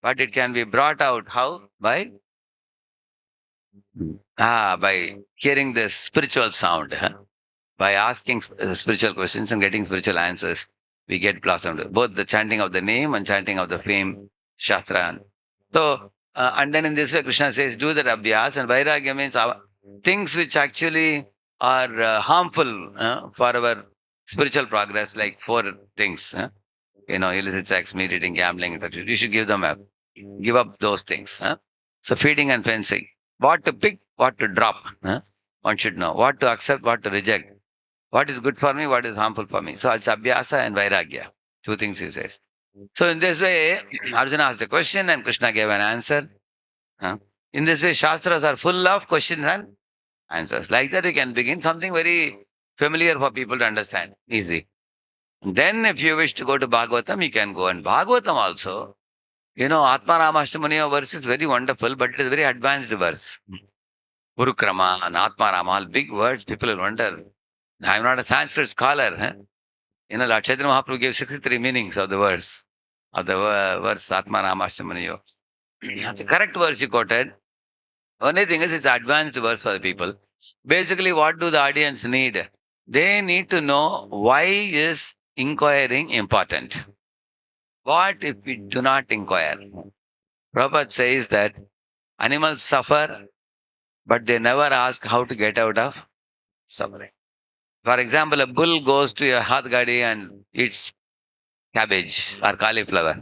[SPEAKER 1] But it can be brought out. How? By hearing the spiritual sound. By asking spiritual questions and getting spiritual answers, we get blossomed. Both the chanting of the name and chanting of the fame, Shastra. So, and then in this way, Krishna says, do that abhyas. And vairagya means things which actually are harmful for our spiritual progress, like 4 things. Illicit sex, meat eating, gambling, etc. You should give them up. Give up those things. So, feeding and fencing. What to pick, what to drop. One should know. What to accept, what to reject. What is good for me, what is harmful for me. So it's abhyasa and vairagya. 2 things he says. So in this way, Arjuna asked a question and Krishna gave an answer. In this way, Shastras are full of questions and answers. Like that, you can begin something very familiar for people to understand. Easy. Then if you wish to go to Bhagavatam, you can go. And Bhagavatam also, Atma Ramastamaniya verse is very wonderful, but it is a very advanced verse. Urukrama and Atma Rama, all big words, people will wonder. I am not a Sanskrit scholar. Lord Chaitanya Mahaprabhu gave 63 meanings of the verse, verse Atma Ramastamaniyo. That's the correct verse you quoted. Only thing is, it's an advanced verse for the people. Basically, what do the audience need? They need to know why is inquiring important. What if we do not inquire? Prabhupada says that animals suffer, but they never ask how to get out of suffering. For example, a bull goes to a hathgadi and eats cabbage or cauliflower.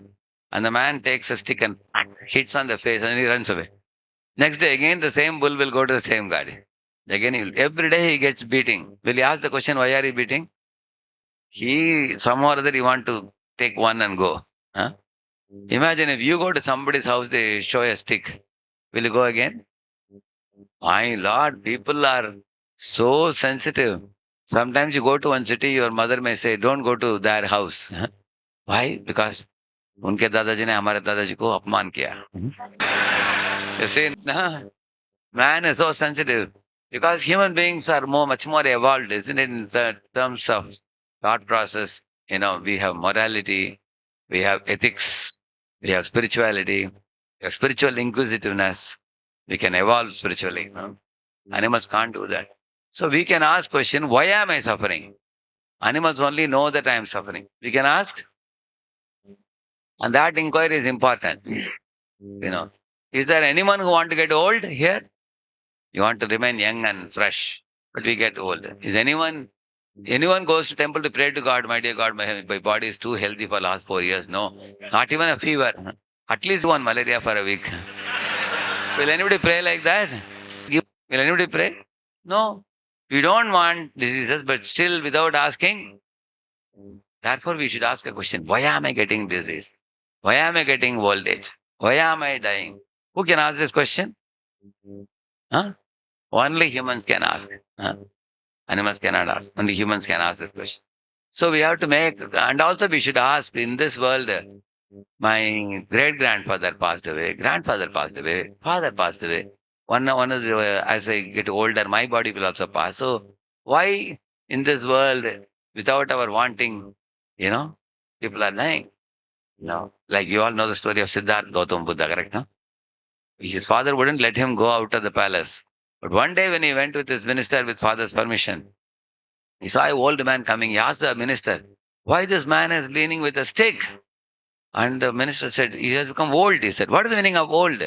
[SPEAKER 1] And the man takes a stick and hits on the face and he runs away. Next day again, the same bull will go to the same gadi. Again, every day he gets beating. Will you ask the question, why are you beating? Somehow or other, he want to take one and go. Imagine if you go to somebody's house, they show a stick. Will you go again? My Lord, people are so sensitive. Sometimes you go to one city, your mother may say, don't go to their house. Why? Because उनके दादाजी ने हमारे दादाजी को अपमान किया. You see, man is so sensitive because human beings are much more evolved, isn't it? In terms of thought process, we have morality, we have ethics, we have spirituality, we have spiritual inquisitiveness. We can evolve spiritually. No? Animals can't do that. So we can ask question, why am I suffering? Animals only know that I am suffering. We can ask, and that inquiry is important. Is there anyone who want to get old here? You want to remain young and fresh, but we get old. Is anyone goes to temple to pray to God, my dear God, my body is too healthy for last 4 years? No, not even a fever. At least one malaria for a week. Will anybody pray like that? Will anybody pray? No. We don't want diseases, but still without asking. Therefore, we should ask a question. Why am I getting disease? Why am I getting old age? Why am I dying? Who can ask this question? Huh? Only humans can ask. Huh? Animals cannot ask. Only humans can ask this question. So we have to make, and also we should ask, in this world, my great-grandfather passed away, grandfather passed away, father passed away. One of the, as I get older, my body will also pass. So why in this world, without our wanting, people are dying? No. Like you all know the story of Siddhartha Gautama Buddha, correct? No? His father wouldn't let him go out of the palace. But one day when he went with his minister with father's permission, he saw an old man coming. He asked the minister, why this man is leaning with a stick? And the minister said, he has become old. He said, what is the meaning of old?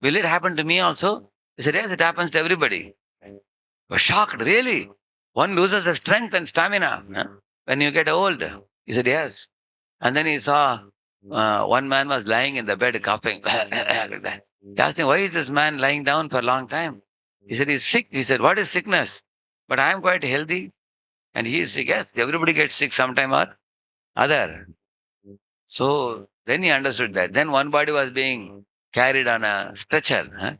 [SPEAKER 1] Will it happen to me also? He said, yes, it happens to everybody. He was shocked, really? One loses the strength and stamina when you get old. He said, yes. And then he saw one man was lying in the bed coughing like that. He asked him, why is this man lying down for a long time? He said, he's sick. He said, what is sickness? But I am quite healthy. And he is sick. Yes, everybody gets sick sometime or other. So then he understood that. Then one body was being carried on a stretcher.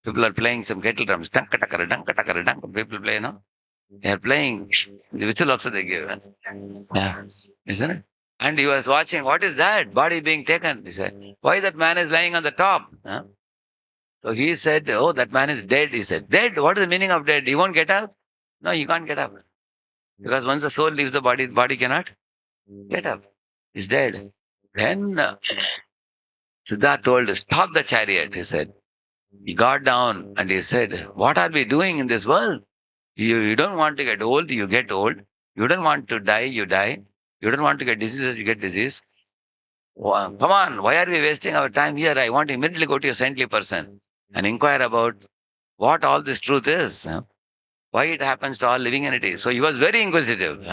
[SPEAKER 1] People are playing some kettle drums. Danka, dunk. People play, no? They are playing. The whistle also they give. Yeah. Isn't it? And he was watching, what is that? Body being taken. He said, why that man is lying on the top? So he said, oh, that man is dead. He said, dead? What is the meaning of dead? He won't get up? No, he can't get up. Because once the soul leaves the body cannot get up. He's dead. Then Siddhartha told, stop the chariot, he said. He got down and he said, what are we doing in this world? You don't want to get old, you get old. You don't want to die, you die. You don't want to get diseases, you get disease. Come on, why are we wasting our time here? I want to immediately go to a saintly person and inquire about what all this truth is. Why it happens to all living entities. So he was very inquisitive.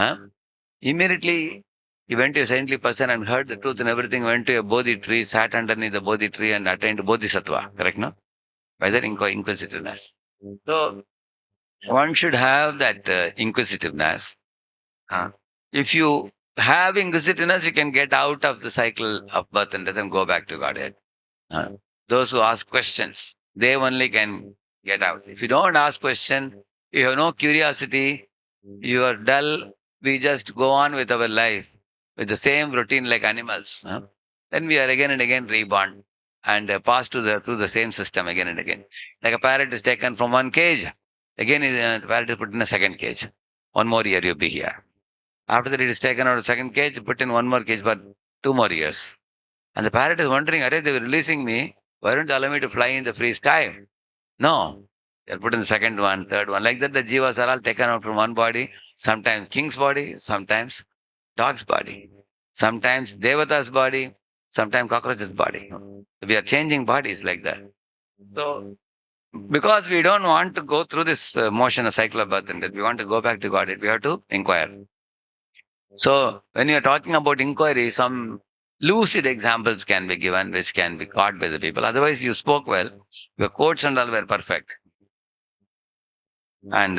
[SPEAKER 1] Immediately, he went to a saintly person and heard the truth and everything, went to a Bodhi tree, sat underneath the Bodhi tree and attained Bodhisattva. Correct, no? By that inquisitiveness. So, one should have that inquisitiveness. If you have inquisitiveness, you can get out of the cycle of birth and death and go back to Godhead. Those who ask questions, they only can get out. If you don't ask questions, you have no curiosity, you are dull, we just go on with our life with the same routine like animals. Then we are again and again reborn and pass through the same system again and again. Like a parrot is taken from one cage, again the parrot is put in a second cage. One more year you'll be here. After that it is taken out of second cage, put in one more cage for 2 more years. And the parrot is wondering, they were releasing me, why don't they allow me to fly in the free sky? No. They're put in the second one, third one. Like that, the jivas are all taken out from one body. Sometimes king's body, sometimes dog's body. Sometimes devata's body, sometimes cockroach's body. We are changing bodies like that. So, because we don't want to go through this motion of cycle of birth and death, we want to go back to Godhead, we have to inquire. So, when you are talking about inquiry, some lucid examples can be given, which can be caught by the people. Otherwise, you spoke well. Your quotes and all were perfect. And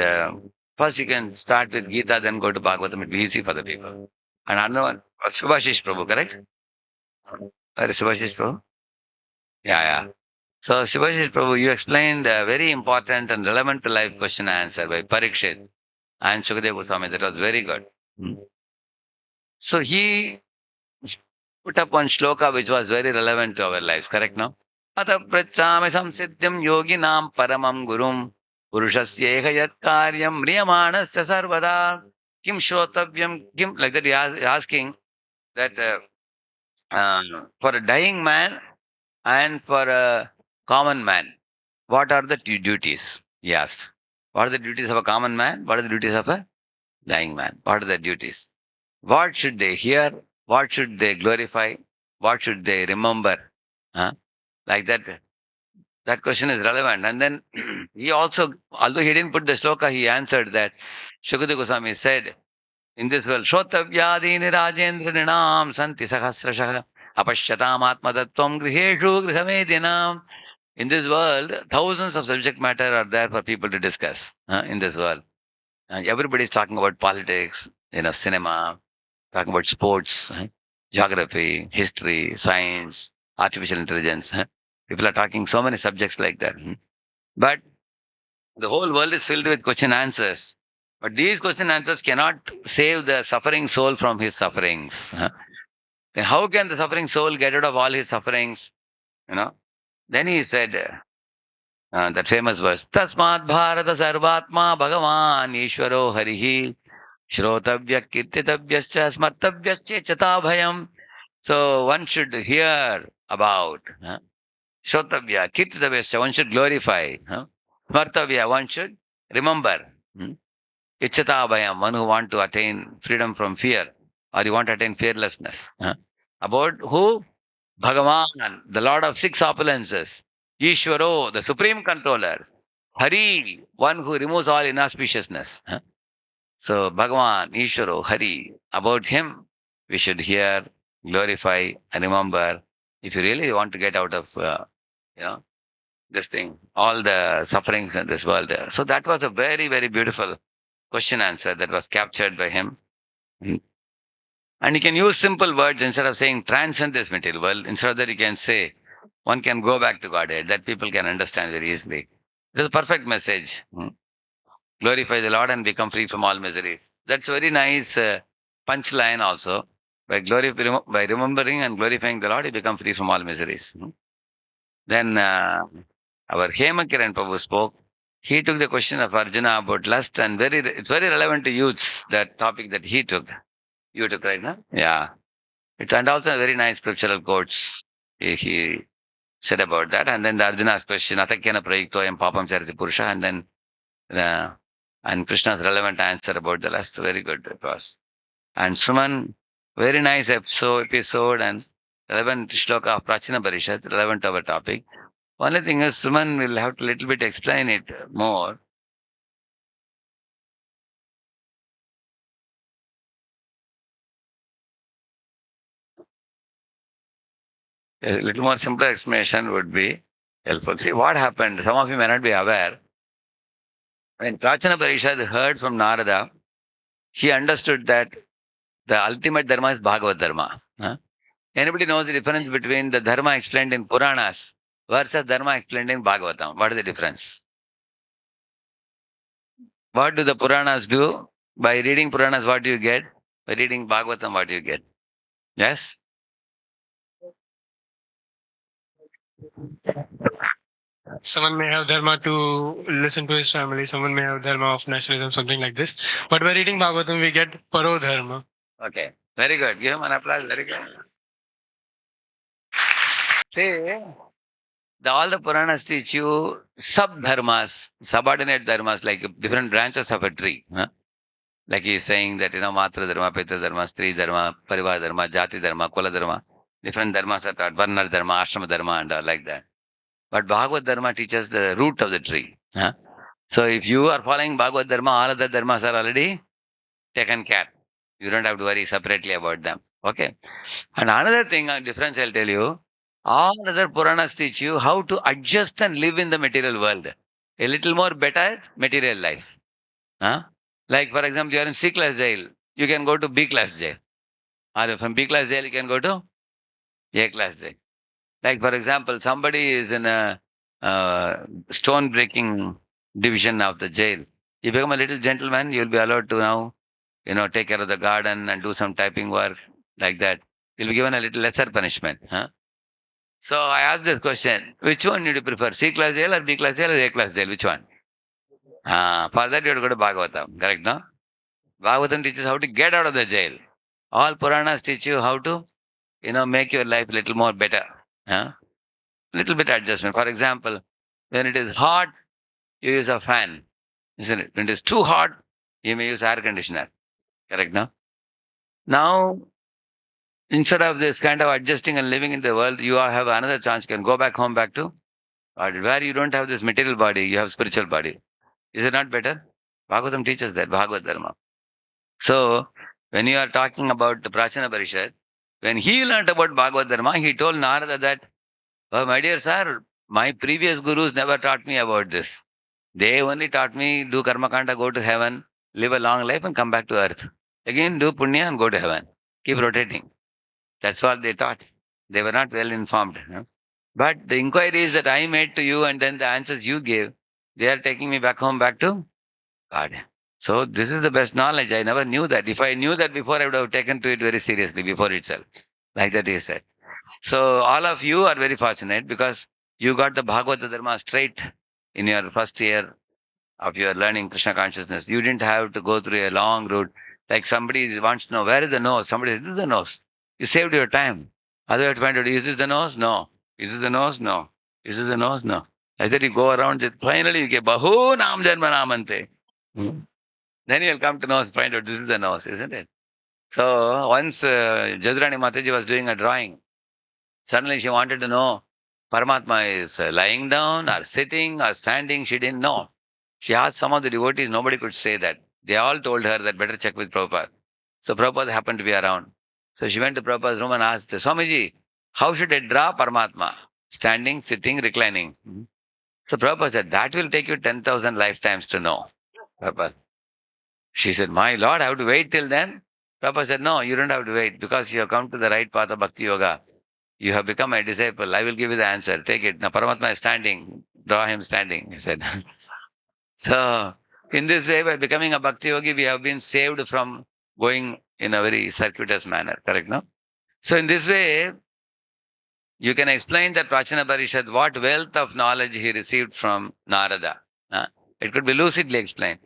[SPEAKER 1] first you can start with Gita, then go to Bhagavatam. It will be easy for the people. And another one was Subhashish Prabhu, correct? Where is Subhashish Prabhu? Yeah. So Subhashish Prabhu, you explained a very important and relevant to life question and answer by Parikshit and Shukadeva Goswami. That was very good. So he put up one shloka which was very relevant to our lives, correct now? Ata prachami samsiddham yoginam paramam gurum purushasya eka yat karyam mriyamanasya sarvada kim shrotavyam kim, like that he is asking that For a dying man and for a common man, what are the duties? He asked. What are the duties of a common man? What are the duties of a dying man? What are the duties? What should they hear? What should they glorify? What should they remember? Huh? Like that. That question is relevant. And then he also, although he didn't put the sloka, he answered that Shukadeva Goswami said, in this world, Shrotavyadini Rajendra Ninam Santi Sahasrashaha Apashyatam Atmatattvam Griheshu Grihamedinam. In this world, thousands of subject matter are there for people to discuss in this world. Everybody's talking about politics, cinema, talking about sports, geography, history, science, artificial intelligence. People are talking so many subjects like that. But the whole world is filled with question answers. But these question answers cannot save the suffering soul from his sufferings. Then how can the suffering soul get out of all his sufferings? Then he said that famous verse, Tasmat Bharata Sarvatma Bhagavan Ishwaro Harihi Shrotavya Kirtitavyascha Smartavyascha Chatabhayam. So one should hear about Shrotavya Kirtitavyascha, one should glorify. Smartavya, one should remember. Ichchatabhayam, one who want to attain freedom from fear, or you want to attain fearlessness. About who? Bhagavan, the Lord of six opulences. Ishwaro, the supreme controller. Hari, one who removes all inauspiciousness. So Bhagavan, Ishwaro, Hari, about him we should hear, glorify, and remember. If you really want to get out of, this thing, all the sufferings in this world. So that was a very, very beautiful question answer that was captured by him. And you can use simple words instead of saying transcend this material world. Instead of that, you can say one can go back to Godhead, that people can understand very easily. It is a perfect message. Glorify the Lord and become free from all miseries. That's a very nice punchline also. By remembering and glorifying the Lord, you become free from all miseries. Then our Hemakiran Prabhu spoke. He took the question of Arjuna about lust, and it's very relevant to youths, that topic that he took. You took, right now? Yeah. And also a very nice scriptural quotes he said about that. And then the Arjuna's question, Atakyana Prayuktoyam Papam Chariti Purusha, and then and Krishna's relevant answer about the lust. Very good it was. And Suman, very nice episode and relevant shloka of Prachina Parishad, relevant to our topic. Only thing is, Suman will have to little bit explain it more. A little more simpler explanation would be helpful. See what happened. Some of you may not be aware. When Prachana Parishad heard from Narada, he understood that the ultimate dharma is Bhagavad Dharma. Anybody knows the difference between the dharma explained in Puranas versus dharma explained in Bhagavatam? What is the difference? What do the Puranas do? By reading Puranas, what do you get? By reading Bhagavatam, what do you get? Yes?
[SPEAKER 6] Someone may have dharma to listen to his family, someone may have dharma of nationalism, something like this. But by reading Bhagavatam, we get paro dharma.
[SPEAKER 1] Okay. Very good. Give him an applause. Very good. See, all the Puranas teach you sub-dharmas, subordinate dharmas, like different branches of a tree. Like he's saying that, Matra Dharma, Pitra Dharma, Stri Dharma, Parivar Dharma, Jati Dharma, Kula Dharma. Different dharmas are taught, Varna Dharma, Ashrama Dharma, and all like that. But Bhagavad Dharma teaches the root of the tree. So if you are following Bhagavad Dharma, all other dharmas are already taken care. You don't have to worry separately about them. Okay. And another thing, a difference I'll tell you, all other Puranas teach you how to adjust and live in the material world. A little more better material life. Like for example, you are in C class jail, you can go to B class jail. Or from B class jail, you can go to A class jail. Like for example, somebody is in a stone breaking division of the jail. You become a little gentleman, you'll be allowed to now, take care of the garden and do some typing work like that. You'll be given a little lesser punishment. So I asked this question, which one do you prefer, C class jail or B class jail or A class jail? Which one? For that you have to go to Bhagavatam, correct, no? Bhagavatam teaches how to get out of the jail. All Puranas teach you how to make your life a little more better. Huh? Little bit adjustment. For example, when it is hot, you use a fan, isn't it? When it is too hot, you may use air conditioner. Correct, no? Now, instead of this kind of adjusting and living in the world, you have another chance. You can go back home, back to God, where you don't have this material body, you have spiritual body. Is it not better? Bhagavatam teaches that, Bhagavad Dharma. So, when you are talking about the Prachana Parishad, when he learned about Bhagavad Dharma, he told Narada that, oh, my dear sir, my previous gurus never taught me about this. They only taught me do karma kanda, go to heaven, live a long life and come back to earth. Again, do punya and go to heaven. Keep rotating. That's all they taught. They were not well informed. But the inquiries that I made to you and then the answers you gave, they are taking me back home, back to God. So this is the best knowledge. I never knew that. If I knew that before, I would have taken to it very seriously before itself. Like that he said. So all of you are very fortunate because you got the Bhagavata Dharma straight in your first year of your learning Krishna consciousness. You didn't have to go through a long route. Like somebody wants to know, where is the nose? Somebody says, this is the nose. You saved your time. Otherwise, to find out, is it the nose? No. Is it the nose? No. Is it the nose? No. I said, you go around, finally you get Bahu Nam Janma Namante. Then you'll come to know, find out this is the nose, isn't it? So once Jadurani Mataji was doing a drawing, suddenly she wanted to know Paramatma is lying down or sitting or standing. She didn't know. She asked some of the devotees, nobody could say that. They all told her that better check with Prabhupada. So Prabhupada happened to be around. So she went to Prabhupada's room and asked, Swamiji, how should I draw Paramatma? Standing, sitting, reclining. So Prabhupada said, that will take you 10,000 lifetimes to know. Prabhupada. She said, my Lord, I have to wait till then? Prabhupada said, no, you don't have to wait because you have come to the right path of Bhakti Yoga. You have become a disciple. I will give you the answer. Take it. Now Paramatma is standing. Draw him standing, he said. So, in this way, by becoming a Bhakti Yogi, we have been saved from going in a very circuitous manner. Correct, no? So, in this way, you can explain that Prachana Parishad, what wealth of knowledge he received from Narada. It could be lucidly explained.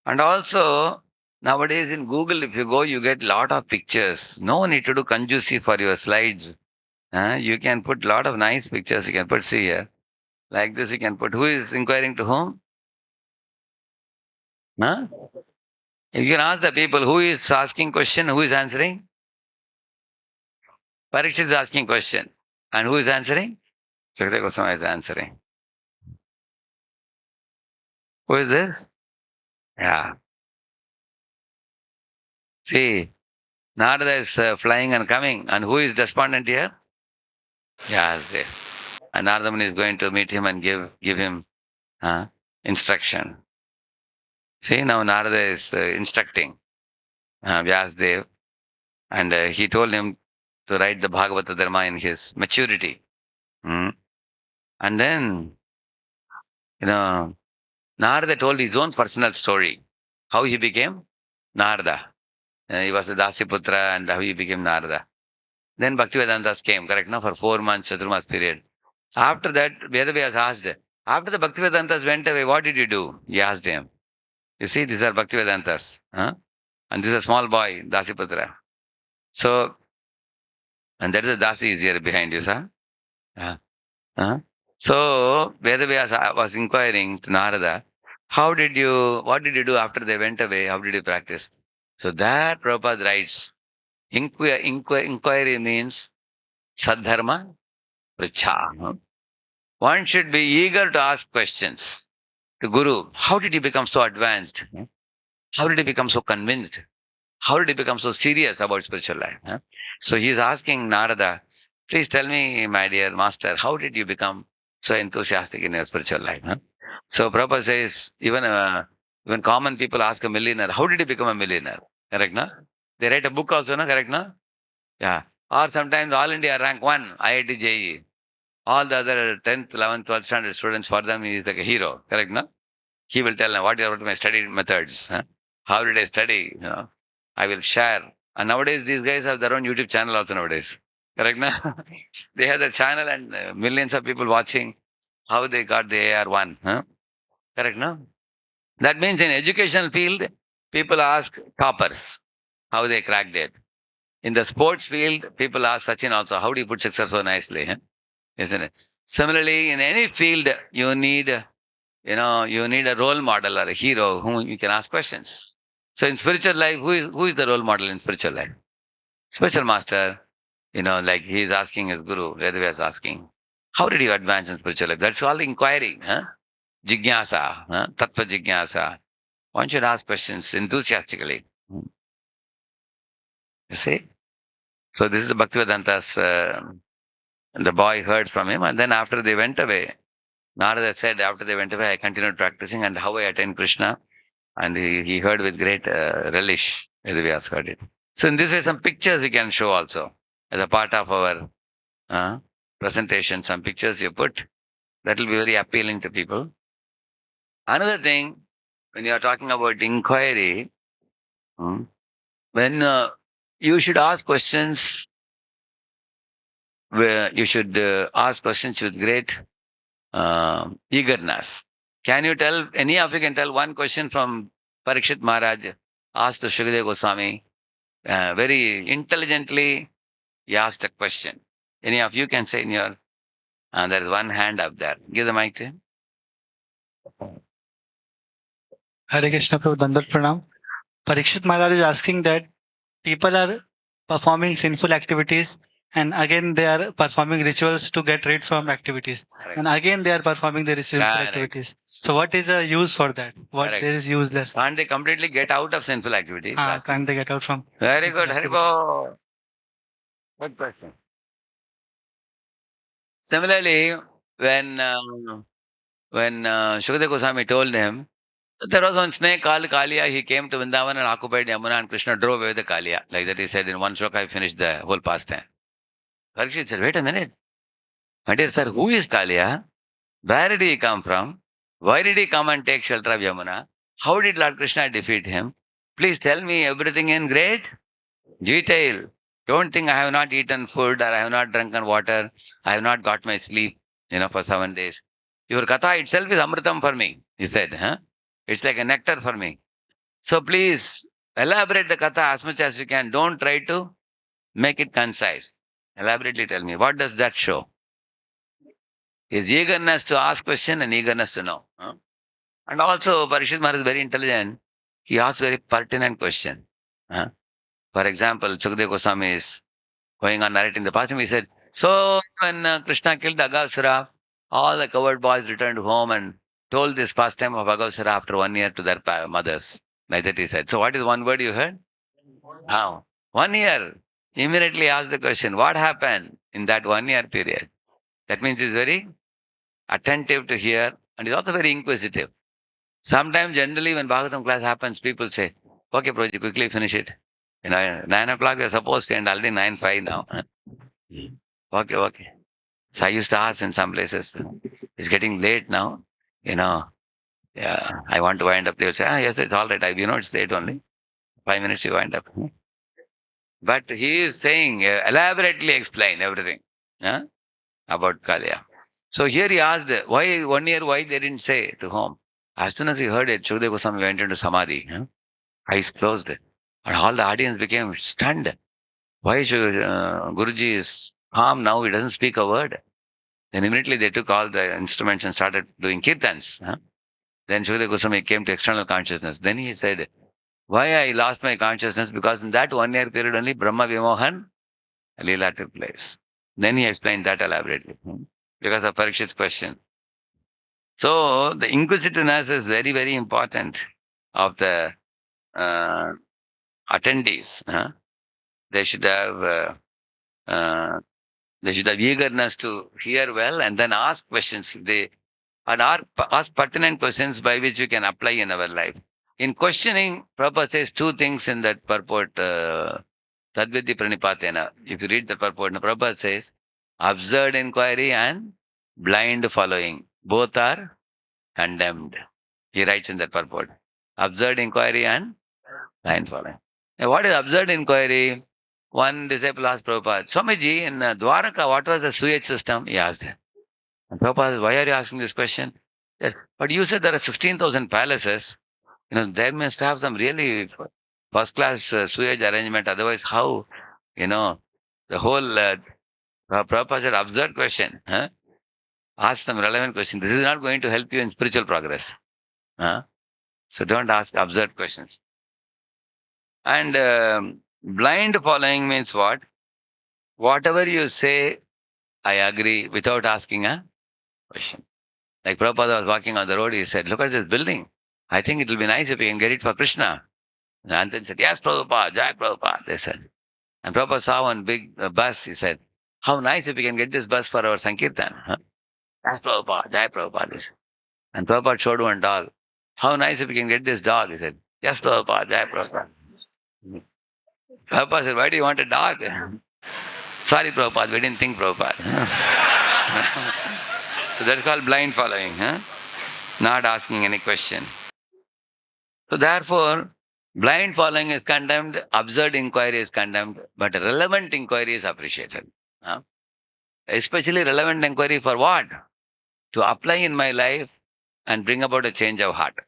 [SPEAKER 1] And also, nowadays in Google, if you go, you get a lot of pictures. No need to do conjusi for your slides. You can put a lot of nice pictures. You can put, see here. Like this, you can put, who is inquiring to whom? Huh? You can ask the people, who is asking question, who is answering? Parikshit is asking question. And who is answering? Sukadeva Goswami is answering. Who is this? Yeah. See, Narada is flying and coming. And who is despondent here? Vyasdev. And Narada Muni is going to meet him and give him instruction. See, now Narada is instructing Vyasdev. And he told him to write the Bhagavata Dharma in his maturity. And then, Narada told his own personal story. How he became Narada. He was a Dasiputra and how he became Narada. Then Bhaktivedantas came, correct, no? For 4 months, Chaturmas period. After that, Vedavyas asked, after the Bhaktivedantas went away, what did you do? He asked him. You see, these are Bhaktivedantas. And this is a small boy, Dasiputra. So, and that is the Dasi is here behind you, sir. So, Vedavyas was inquiring to Narada, what did you do after they went away? How did you practice? So that Prabhupada writes, inquiry means sadharma pricha. One should be eager to ask questions to Guru. How did he become so advanced? How did he become so convinced? How did he become so serious about spiritual life? So he is asking Narada, please tell me, my dear master, how did you become so enthusiastic in your spiritual life? So Prabhupada says, even common people ask a millionaire, how did he become a millionaire? Correct, no? They write a book also, no? Correct, no? Yeah. Or sometimes All India rank 1, IIT JEE. All the other 10th, 11th, 12th standard students, for them, he is like a hero. Correct, no? He will tell them, what are my study methods? How did I study? I will share. And nowadays, these guys have their own YouTube channel also nowadays. Correct, no? They have the channel and millions of people watching how they got the AR1. Correct, no? That means in educational field, people ask toppers how they cracked it. In the sports field, people ask Sachin also, how do you put sixer so nicely? Huh? Isn't it? Similarly, in any field, you need a role model or a hero whom you can ask questions. So in spiritual life, who is the role model in spiritual life? Spiritual master, like he is asking his guru, Vedavya is asking, how did you advance in spiritual life? That's called inquiry, huh? Jigyasa, huh? Tattva jigyasa. One should ask questions enthusiastically. You see? So this is Bhaktivedanta's, the boy heard from him, and then after they went away, Narada said, after they went away, I continued practicing and how I attained Krishna. And he heard with great relish. Vedavyas heard it. So in this way, some pictures we can show also as a part of our presentation. Some pictures you put, that will be very appealing to people. Another thing, when you are talking about inquiry, when you should ask questions, where you should ask questions with great eagerness. Can you tell, any of you can tell one question from Parikshit Maharaj asked to Shukadeva Goswami? Very intelligently, he asked a question. Any of you can say in your, there is one hand up there. Give the mic to him.
[SPEAKER 7] Hare Krishna Prabhu, Dandat Pranam. Parikshit Maharaj is asking that people are performing sinful activities and again they are performing rituals to get rid from activities.
[SPEAKER 1] Correct.
[SPEAKER 7] And again they are performing their sinful
[SPEAKER 1] Correct.
[SPEAKER 7] activities. So what is the use for that? What
[SPEAKER 1] Correct.
[SPEAKER 7] there is useless?
[SPEAKER 1] Can't they completely get out of sinful activities?
[SPEAKER 7] Can't they get out from?
[SPEAKER 1] Very good. Haribo. Good question. Similarly, when Shukadeva Goswami told him, there was one snake called Kaliya. He came to Vrindavan and occupied Yamuna, and Krishna drove away the Kaliya. Like that he said, in one stroke I finished the whole pastime. Parikshit said, wait a minute. My dear sir, who is Kaliya? Where did he come from? Why did he come and take shelter of Yamuna? How did Lord Krishna defeat him? Please tell me everything in great detail. Don't think I have not eaten food or I have not drunken water. I have not got my sleep, for 7 days. Your katha itself is amritam for me, he said. Huh? It's like a nectar for me. So please elaborate the katha as much as you can. Don't try to make it concise. Elaborately tell me, what does that show? His eagerness to ask question and eagerness to know. Huh? And also, Parikshit Maharaj is very intelligent. He asked very pertinent question. Huh? For example, Shukadeva Goswami is going on narrating the past. He said, so when Krishna killed Agavasura, all the coward boys returned home and told this pastime of Agavasura after 1 year to their mothers. Like that he said. So what is one word you heard? How? 1 year. Immediately asked the question, what happened in that 1 year period? That means he's very attentive to hear and he's also very inquisitive. Sometimes generally when Bhagavatam class happens, people say, okay, Prabhuji, quickly finish it. 9 o'clock you're supposed to end, already 9:05 now. Okay. So I used to ask in some places, it's getting late now, I want to wind up. They'll say, yes, it's all right. It's late only. 5 minutes you wind up. But he is saying, elaborately explain everything about Kaliya. So here he asked, why 1 year, why they didn't say to whom? As soon as he heard it, Shukadeva Goswami went into Samadhi. Eyes closed. And all the audience became stunned. Why should Guruji is calm now, he doesn't speak a word. Then immediately they took all the instruments and started doing kirtans. Then Shukadeva Goswami came to external consciousness. Then he said, why I lost my consciousness? Because in that 1 year period only Brahma Vimohan Leela took place. Then he explained that elaborately because of Parikshit's question. So the inquisitiveness is very, very important of the attendees. They should have eagerness to hear well and then ask questions. Ask pertinent questions by which we can apply in our life. In questioning, Prabhupada says two things in that purport, Tadvidhi Pranipatena. If you read the purport, Prabhupada says, absurd inquiry and blind following. Both are condemned. He writes in that purport. Absurd inquiry and blind following. Now, what is absurd inquiry? One disciple asked Prabhupada, Swamiji, in Dwaraka, what was the sewage system? He asked. And Prabhupada said, why are you asking this question? Yes, but you said there are 16,000 palaces. There must have some really first-class sewage arrangement. Otherwise, how The whole Prabhupada absurd question. Huh? Ask some relevant question. This is not going to help you in spiritual progress. Huh? So don't ask absurd questions. And blind following means what? Whatever you say, I agree without asking a question. Like Prabhupada was walking on the road, he said, look at this building. I think it will be nice if we can get it for Krishna. And then said, yes, Prabhupada, Jai Prabhupada, they said. And Prabhupada saw one big bus, he said, how nice if we can get this bus for our Sankirtan. Huh? Yes, Prabhupada, Jai Prabhupada, he said. And Prabhupada showed one dog. How nice if we can get this dog, he said. Yes, Prabhupada, Jai Prabhupada. Prabhupada said, why do you want a dog? Sorry, Prabhupada, we didn't think Prabhupada. So that's called blind following, huh? Not asking any question. So therefore, blind following is condemned, absurd inquiry is condemned, but relevant inquiry is appreciated. Huh? Especially relevant inquiry for what? To apply in my life and bring about a change of heart.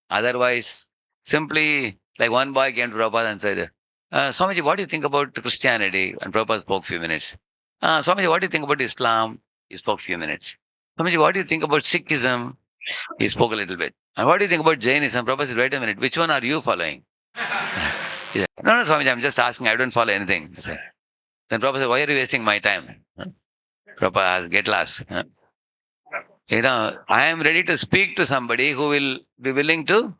[SPEAKER 1] Otherwise, simply like one boy came to Prabhupada and said, Swamiji, what do you think about Christianity? And Prabhupada spoke few minutes. Swamiji, what do you think about Islam? He spoke few minutes. Swamiji, what do you think about Sikhism? He spoke a little bit. And what do you think about Jainism? Prabhupada said, wait a minute, which one are you following? He said, no, Swamiji, I'm just asking, I don't follow anything. He said. Then Prabhupada said, why are you wasting my time? Prabhupada, get lost. I am ready to speak to somebody who will be willing to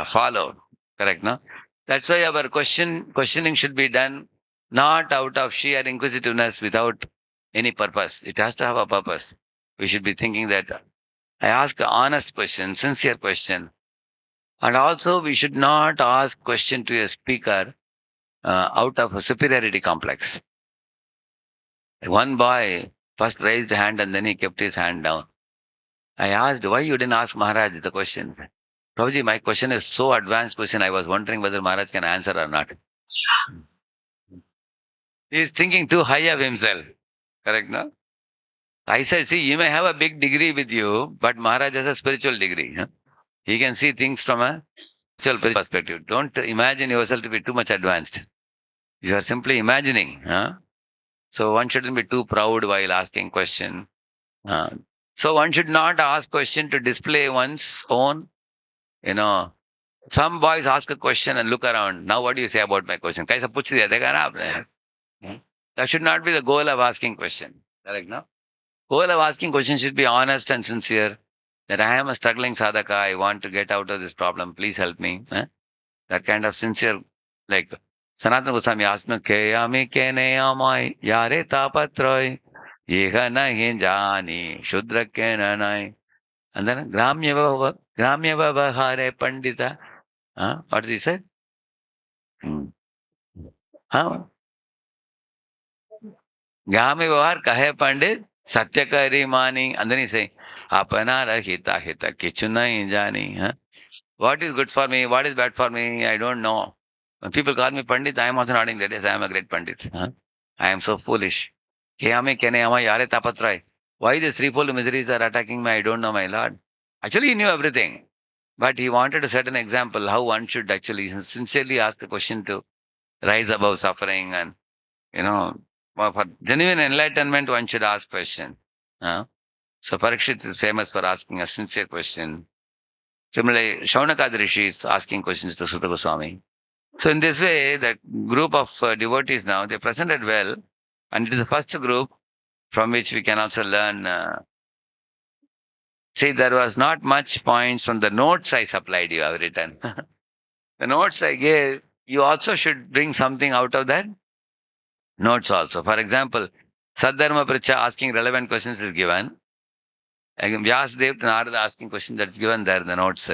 [SPEAKER 1] follow. Correct, no? That's why our questioning should be done not out of sheer inquisitiveness without any purpose. It has to have a purpose. We should be thinking that I ask an honest question, sincere question. And also we should not ask question to a speaker out of a superiority complex. One boy first raised the hand and then he kept his hand down. I asked, why you didn't ask Maharaj the question? Prabhuji, my question is so advanced question, I was wondering whether Maharaj can answer or not. He is thinking too high of himself. Correct, no? I said, see, you may have a big degree with you, but Maharaj has a spiritual degree. Huh? He can see things from a spiritual perspective. Don't imagine yourself to be too much advanced. You are simply imagining. Huh? So one shouldn't be too proud while asking question. So one should not ask question to display one's own, some boys ask a question and look around. Now what do you say about my question? Kaisa puch diya, dekha na aapne? That should not be the goal of asking question. Correct, no? Goal of asking question should be honest and sincere. That I am a struggling sadhaka, I want to get out of this problem, please help me. That kind of sincere, like Sanatana Goswami asked me, Keyami kene amai, yare tapatroy, yeha nahi jani, shudra kena nai. And then Gramya Hare Pandita. What did he say? Gramya Vavar Kahe Pandit, Satyakari Mani. And then he say, Apanara Hita Hita Kichuna Injani. What is good for me? What is bad for me? I don't know. When people call me Pandit, I am also nodding that yes, I am a great Pandit. I am so foolish. Keyame Kene Ama Yare Tapatrai. Why these threefold miseries are attacking me? I don't know, my Lord. Actually, he knew everything. But he wanted to set an example how one should actually sincerely ask a question to rise above suffering and, for genuine enlightenment, one should ask question. So Parikshit is famous for asking a sincere question. Similarly, Shaunaka Rishi is asking questions to Sutta Goswami. So in this way, that group of devotees now, they presented well. And it is the first group from which we can also learn. See, there was not much points from the notes I supplied you, I have written. The notes I gave, you also should bring something out of that notes also. For example, Saddharma Pricha asking relevant questions is given. Vyasadev to Narada asking questions, that's given there in the notes.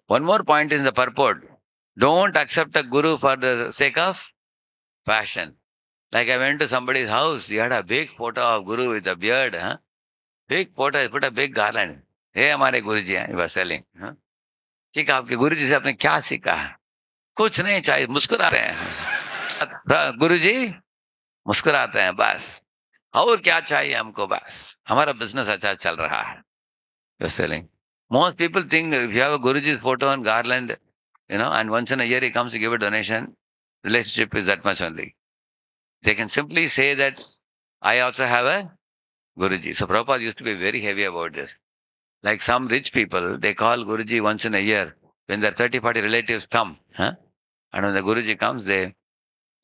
[SPEAKER 1] One more point is in the purport. Don't accept a guru for the sake of passion. Like I went to somebody's house, he had a big photo of guru with a beard. Big photo, he put a big garland. Hey, हमारे गुरुजी, he was selling. ठीक है, आपके गुरुजी से आपने क्या सीखा? कुछ नहीं चाहिए, मुस्कुराते हैं. गुरुजी मुस्कुराते हैं बस. और क्या चाहिए हमको बस? हमारा business अच्छा चल रहा है. He was selling. Most people think if you have a guruji's photo and garland, and once in a year he comes to give a donation, relationship is that much only. They can simply say that I also have a Guruji. So Prabhupada used to be very heavy about this. Like some rich people, they call Guruji once in a year when their 30, 40 relatives come. Huh? And when the Guruji comes, they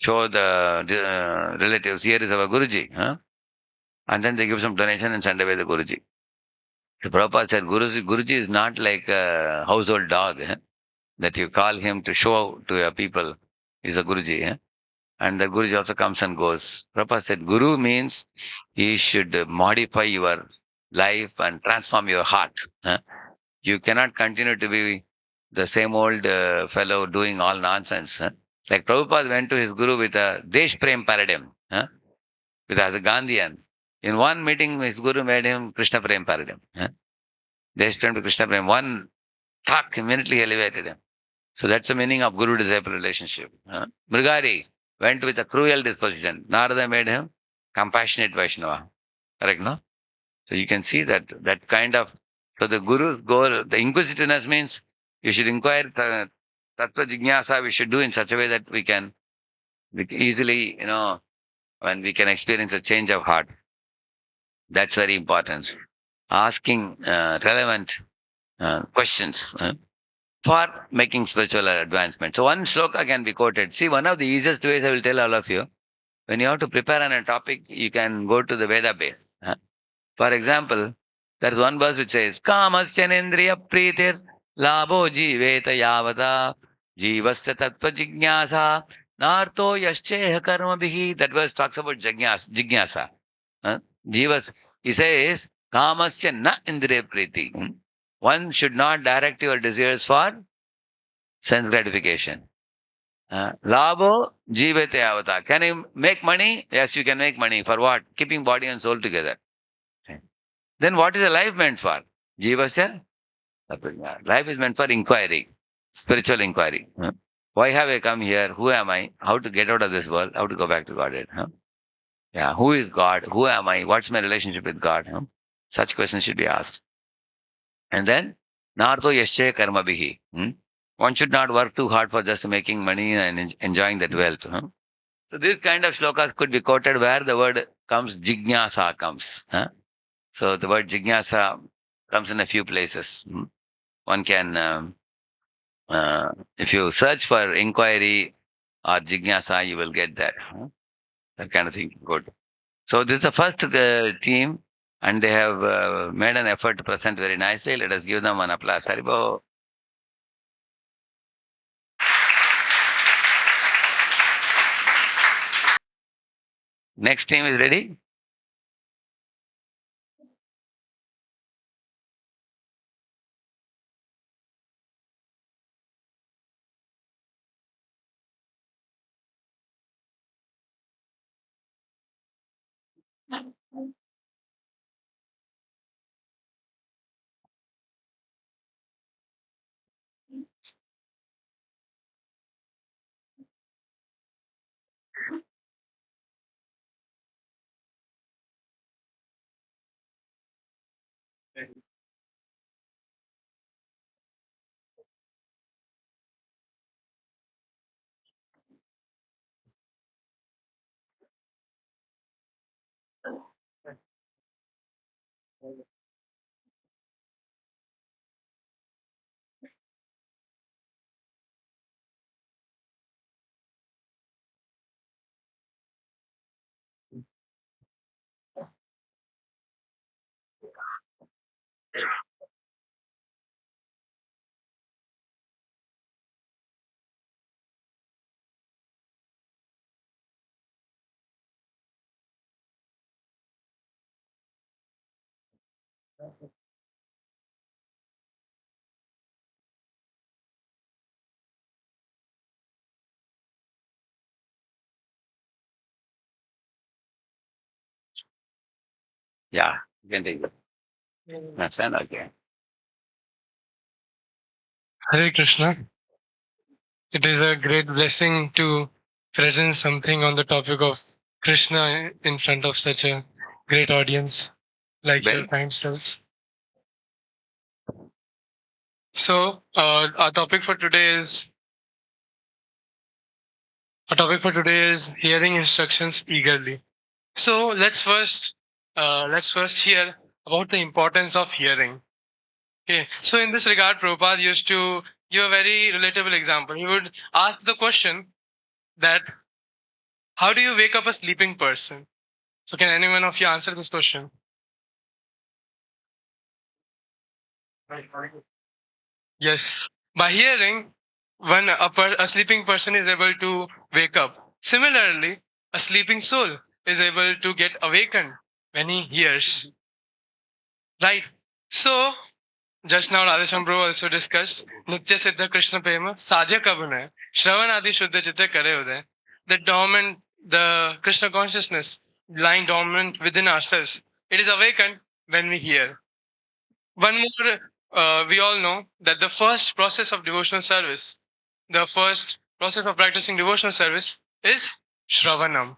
[SPEAKER 1] show the relatives, here is our Guruji. Huh? And then they give some donation and send away the Guruji. So Prabhupada said, Guruji is not like a household dog that you call him to show to your people. He's a Guruji. And the Guruji also comes and goes. Prabhupada said, Guru means he should modify your life and transform your heart. You cannot continue to be the same old fellow doing all nonsense. Like Prabhupada went to his Guru with a Desh Prem paradigm, with a Gandhian. In one meeting, his Guru made him Krishna Prem paradigm. Desh Prem to Krishna Prem. One talk immediately elevated him. So that's the meaning of Guru-disciple relationship. Mrigari went with a cruel disposition. Narada made him compassionate Vaishnava. Correct, no? So you can see that kind of, so the Guru's goal, the inquisitiveness means you should inquire Tattva Jignasa, we should do in such a way that we can easily, when we can experience a change of heart. That's very important. Asking relevant questions for making spiritual advancement. So one shloka can be quoted. See, one of the easiest ways I will tell all of you, when you have to prepare on a topic, you can go to the Veda base. For example, there is one verse which says, Kamasya nendriya pritir labho jiveta yavata jivasya tattva jignasa narto yascheha karma bihi. That verse talks about jignasa. Jivas, he says, Kamasya na indriya priti. One should not direct your desires for sense gratification. Labho jivete avata. Can you make money? Yes, you can make money. For what? Keeping body and soul together. Then what is the life meant for? Jivasya? Life is meant for inquiry, spiritual inquiry. Why have I come here? Who am I? How to get out of this world? How to go back to Godhead? Yeah, who is God? Who am I? What's my relationship with God? Such questions should be asked. And then, Nartho yasche karma bihi. One should not work too hard for just making money and enjoying that wealth. So these kind of shlokas could be quoted where the word comes, jignasa comes. So the word jignasa comes in a few places. One can, if you search for inquiry or jignasa, you will get that. That kind of thing. Good. So this is the first team, and they have made an effort to present very nicely. Let us give them an applause. Haribo. Next team is ready? Yeah, you can take it. Understand? Okay.
[SPEAKER 6] Hare Krishna. It is a great blessing to present something on the topic of Krishna in front of such a great audience like
[SPEAKER 1] Well,
[SPEAKER 6] your kind selves. So, our topic for today is Our topic for today is hearing instructions eagerly. So let's first hear about the importance of hearing. Okay. So in this regard, Prabhupada used to give a very relatable example. He would ask the question that how do you wake up a sleeping person? So can anyone of you answer this question? Yes. By hearing, a sleeping person is able to wake up. Similarly, a sleeping soul is able to get awakened when he hears. Right? So, just now Radheshyam bro also discussed Nitya Siddha Krishna Prema Sadhya Kabunay Shravan Adi Shuddha Chitta Kare Uday. The Krishna consciousness lying dormant within ourselves. It is awakened when we hear. One more, we all know that the first process of devotional service, the first process of practicing devotional service is Shravanam.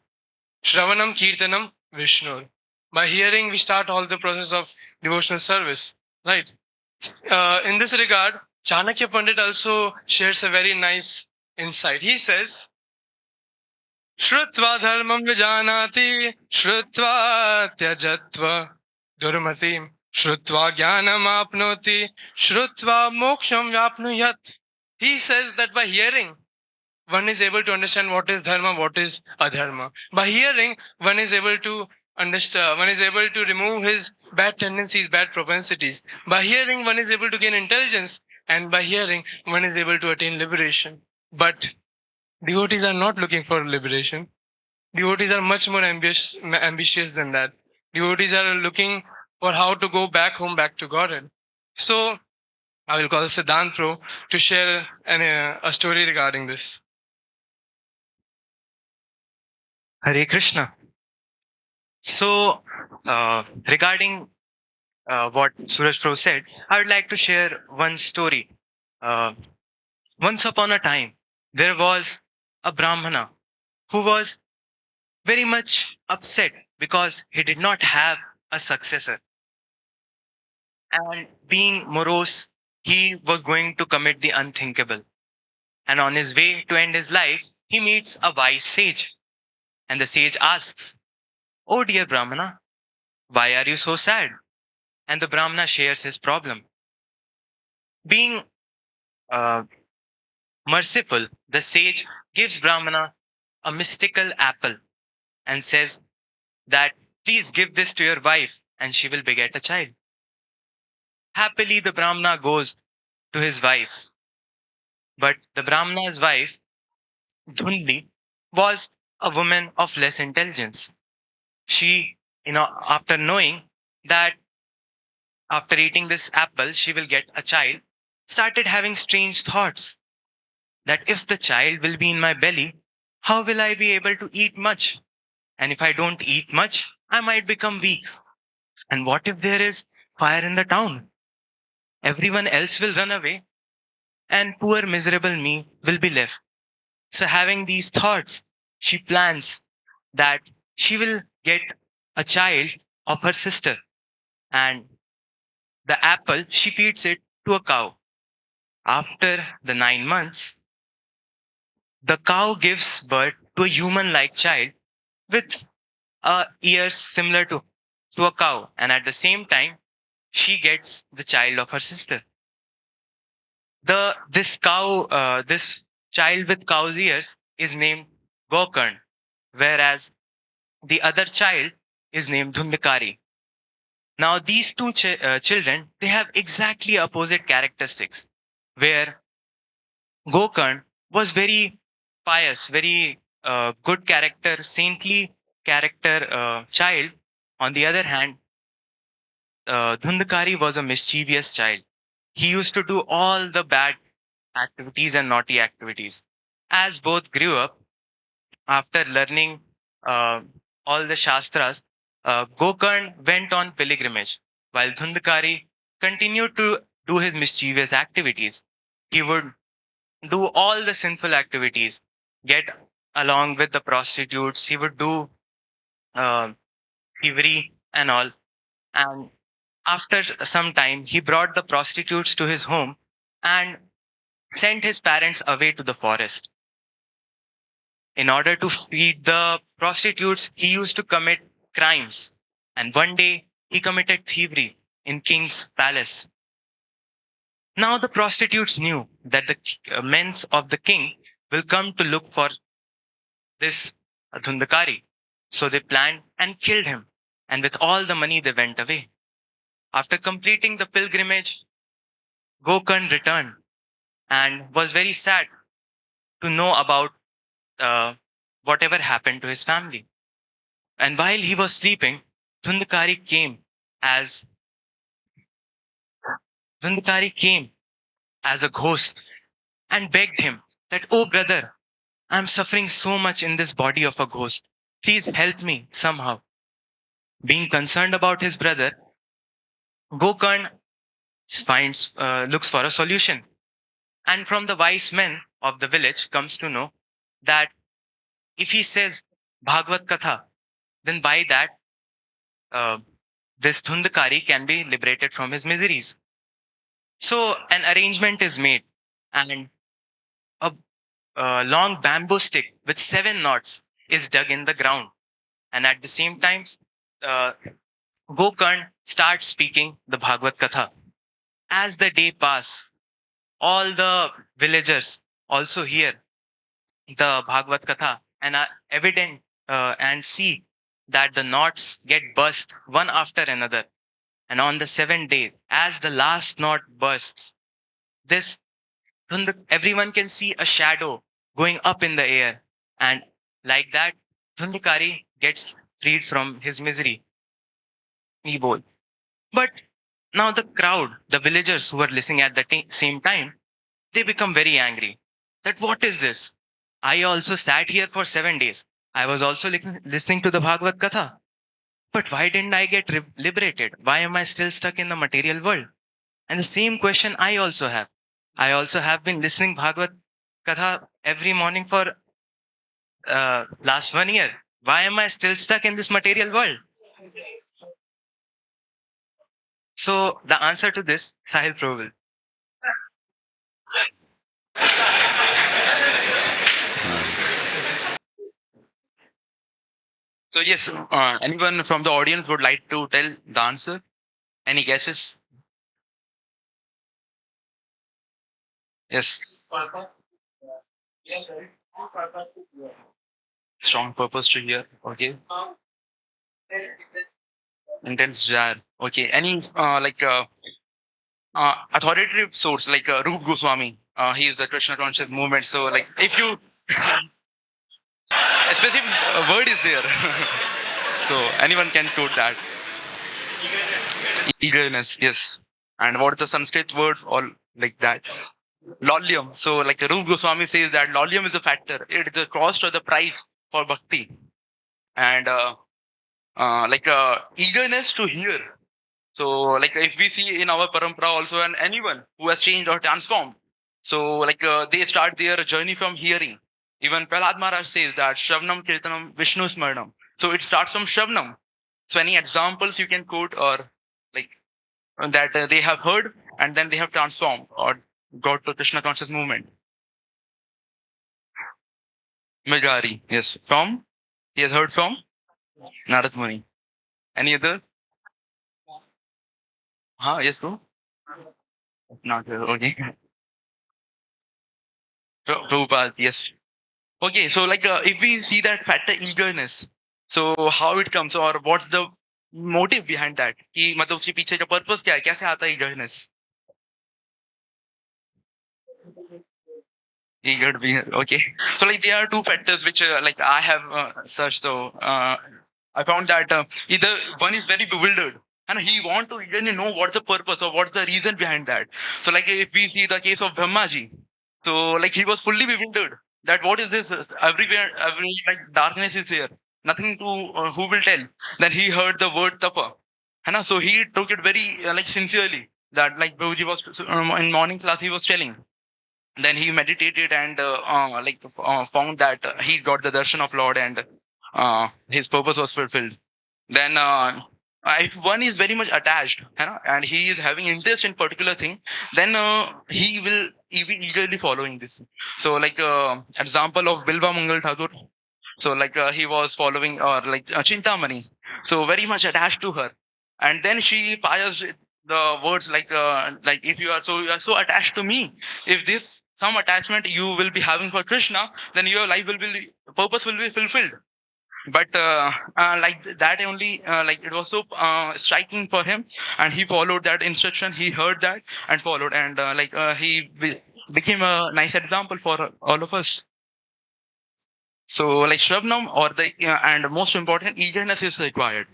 [SPEAKER 6] Shravanam Kirtanam Vishnu. By hearing, we start all the process of devotional service. Right? In this regard, Chanakya Pandit also shares a very nice insight. He says, Shrutva dharmam vijanati, Shrutva tyajatva durmatim, Shrutva jnanam apnoti, Shrutva moksham vyapnuyat. He says that by hearing, one is able to understand what is dharma, what is adharma. By hearing, one is able to understand, one is able to remove his bad tendencies, bad propensities. By hearing, one is able to gain intelligence, and by hearing, one is able to attain liberation. But devotees are not looking for liberation. Devotees are much more ambitious than that. Devotees are looking for how to go back home, back to Godhead. So, I will call Siddhant Pro to share a story regarding this.
[SPEAKER 5] Hare Krishna. So, regarding what Suraj Pro said, I would like to share one story. Once upon a time, there was a Brahmana who was very much upset because he did not have a successor. And being morose, he was going to commit the unthinkable. And on his way to end his life, he meets a wise sage. And the sage asks, "Oh dear Brahmana, why are you so sad?" And the Brahmana shares his problem. Being uh, merciful, the sage gives Brahmana a mystical apple and says that, "Please give this to your wife and she will beget a child." Happily, the Brahmana goes to his wife. But the Brahmana's wife, Dhundli, was a woman of less intelligence. She, after knowing that after eating this apple, she will get a child, started having strange thoughts that if the child will be in my belly, how will I be able to eat much? And if I don't eat much, I might become weak. And what if there is fire in the town? Everyone else will run away, and poor miserable me will be left. So, having these thoughts, she plans that she will get a child of her sister, and the apple she feeds it to a cow. After the 9 months, the cow gives birth to a human like child with ears similar to a cow, and at the same time, she gets the child of her sister. This child with cow's ears is named Gokarn, whereas the other child is named Dhundakari. Now, these two children, they have exactly opposite characteristics, where Gokarn was very pious, very good character, saintly character child. On the other hand, Dhundakari was a mischievous child. He used to do all the bad activities and naughty activities. As both grew up, after learning uh, all the Shastras, Gokarn went on pilgrimage, while Dhundakari continued to do his mischievous activities. He would do all the sinful activities, get along with the prostitutes, he would do uh, thievery and all. And after some time, he brought the prostitutes to his home and sent his parents away to the forest. In order to feed the prostitutes, he used to commit crimes. And one day, he committed thievery in king's palace. Now the prostitutes knew that the men of the king will come to look for this Dhundakari. So they planned and killed him. And with all the money, they went away. After completing the pilgrimage, Gokern returned and was very sad to know about whatever happened to his family. And while he was sleeping, Dhundakari came as Dhundakari came as a ghost and begged him that, "Oh brother, I'm suffering so much in this body of a ghost. Please help me somehow." Being concerned about his brother, Gokern looks for a solution. And from the wise men of the village comes to know that if he says Bhagavad Katha, then by that, this Dhundakari can be liberated from his miseries. So an arrangement is made, and a long bamboo stick with 7 knots is dug in the ground. And at the same time, Gokern starts speaking the Bhagavad Katha. As the day passes, all the villagers also hear the Bhagavad Katha and are evident and see that the knots get burst one after another. And on the 7th day, as the last knot bursts, this everyone can see a shadow going up in the air. And like that, Dhundakari gets freed from his misery. Evil. But now the crowd, the villagers who were listening at the same time, they become very angry. That what is this? I also sat here for 7 days. I was also listening to the Bhagavad Katha. But why didn't I get liberated? Why am I still stuck in the material world? And the same question I also have. I also have been listening Bhagavad Katha every morning for last 1 year. Why am I still stuck in this material world? So the answer to this, Sahil Prabhu.
[SPEAKER 8] So yes, anyone from the audience would like to tell the answer? Any guesses? Yes. Strong purpose to hear. Okay. Intense desire. Okay. Any authoritative source like Rup Goswami? He is the Krishna conscious movement. So like if you a specific word is there. So anyone can quote that. Eagerness, yes. And what the Sanskrit word or like that? Lolium. So like Rup Goswami says that lolium is a factor. It is the cost or the price for bhakti. And eagerness to hear. So like if we see in our parampara also and anyone who has changed or transformed. So they start their journey from hearing. Even Prahlad Maharaj says that Shravnam Kirtanam Vishnu Smaranam. So it starts from Shravnam. So any examples you can quote or like that they have heard and then they have transformed or got to Krishna conscious movement. Megari, yes. From? He has heard from? Narad Muni. Any other? Yes, bro? Not here, okay. Prabhupada, yes. Okay, so if we see that factor eagerness, so how it comes or what's the motive behind that? कि मतलब उसके पीछे का purpose क्या है? कैसे आता है eagerness? Eager to be here. Okay. So there are two factors which I have searched. So I found that either one is very bewildered and he want to really know what's the purpose or what's the reason behind that. So if we see the case of Brahmaji, so he was fully bewildered that what is this? Everywhere, darkness is here. Nothing to who will tell. Then he heard the word tapa. So he took it very sincerely. That Prabhuji was in morning class he was telling. Then he meditated and found that he got the darshan of Lord and his purpose was fulfilled. Then if one is very much attached, and he is having interest in particular thing, then he will eagerly following this. So like example of Bilva Mangal Thakur. So like he was following, or like Chintamani, so very much attached to her, and then she fires the words like if you are so attached to me, if this some attachment you will be having for Krishna, then your life will be purpose will be fulfilled. But like that only, like it was so striking for him, and he followed that instruction, he heard that and followed, and became a nice example for all of us. So like Shabnam, or the and most important, eagerness is required.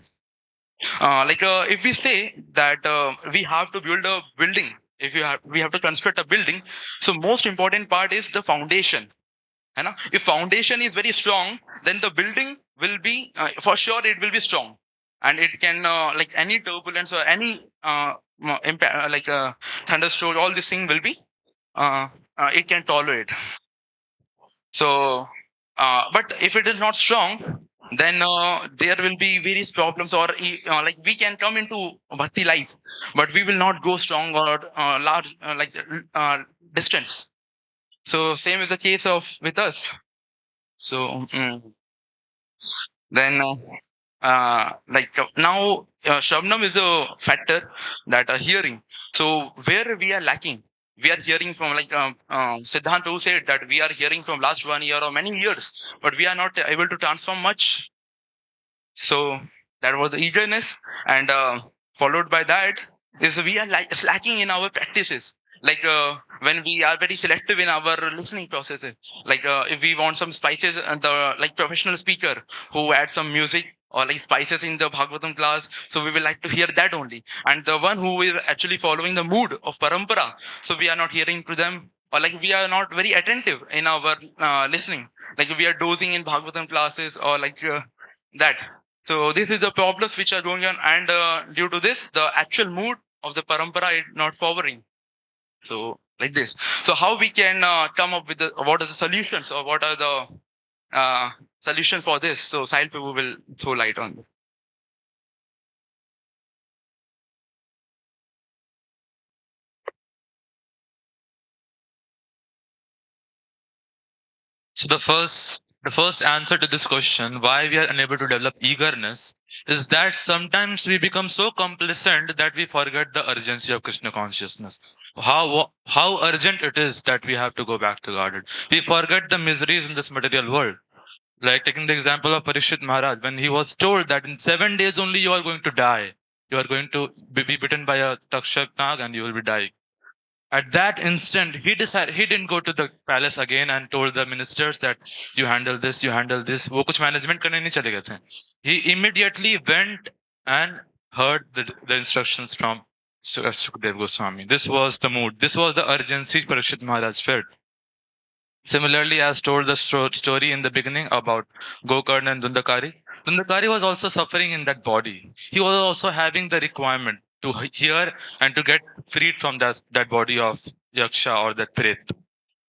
[SPEAKER 8] If we say that we have to build a building, if we have to construct a building, so most important part is the foundation. If foundation is very strong, then the building will be for sure it will be strong, and it can like any turbulence or any impact, thunderstorm, all this thing will be it can tolerate. So but if it is not strong, then there will be various problems, or like we can come into bhakti life, but we will not go strong or large distance. So same is the case of with us. So then now Shabnam is a factor that hearing. So where we are lacking, we are hearing from Siddhant who said that we are hearing from last 1 year or many years, but we are not able to transform much. So that was the eagerness, and followed by that is we are slacking in our practices. Like when we are very selective in our listening processes. Like if we want some spices, the like professional speaker who adds some music or like spices in the Bhagavatam class, so we will like to hear that only. And the one who is actually following the mood of parampara, so we are not hearing to them, or like we are not very attentive in our listening. Like we are dozing in Bhagavatam classes, or like that. So this is the problems which are going on, and due to this, the actual mood of the parampara is not forwarding. So like this. So how we can come up with what are the solutions, or what are the solutions for this? So Sahil Prabhu will throw light on this.
[SPEAKER 9] So the first answer to this question, why we are unable to develop eagerness, is that sometimes we become so complacent that we forget the urgency of Krishna consciousness. How urgent it is that we have to go back to Godhead. We forget the miseries in this material world. Like taking the example of Parikshit Maharaj, when he was told that in 7 days only you are going to die, you are going to be bitten by a Takshak Nag and you will be dying. At that instant, he decided he didn't go to the palace again and told the ministers that you handle this, you handle this. वो कुछ management करने नहीं चले गए थे. He immediately went and heard the instructions from Sukadeva Goswami. This was the mood. This was the urgency Parikshit Maharaj felt. Similarly, as told the story in the beginning about Gokarna and Dundakari, Dundakari was also suffering in that body. He was also having the requirement to hear and to get freed from that body of Yaksha or that Pret.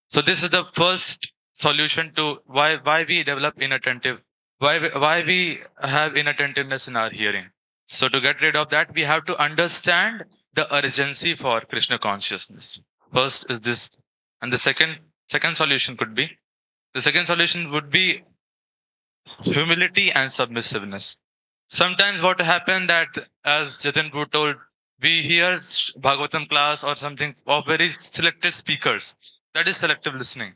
[SPEAKER 9] So this is the first solution to why we develop inattentive, why we have inattentiveness in our hearing. So to get rid of that, we have to understand the urgency for Krishna consciousness. First is this, and the second solution would be humility and submissiveness. Sometimes what happened that, as Jatin Bhu told, we hear Bhagavatam class or something of very selected speakers. That is selective listening.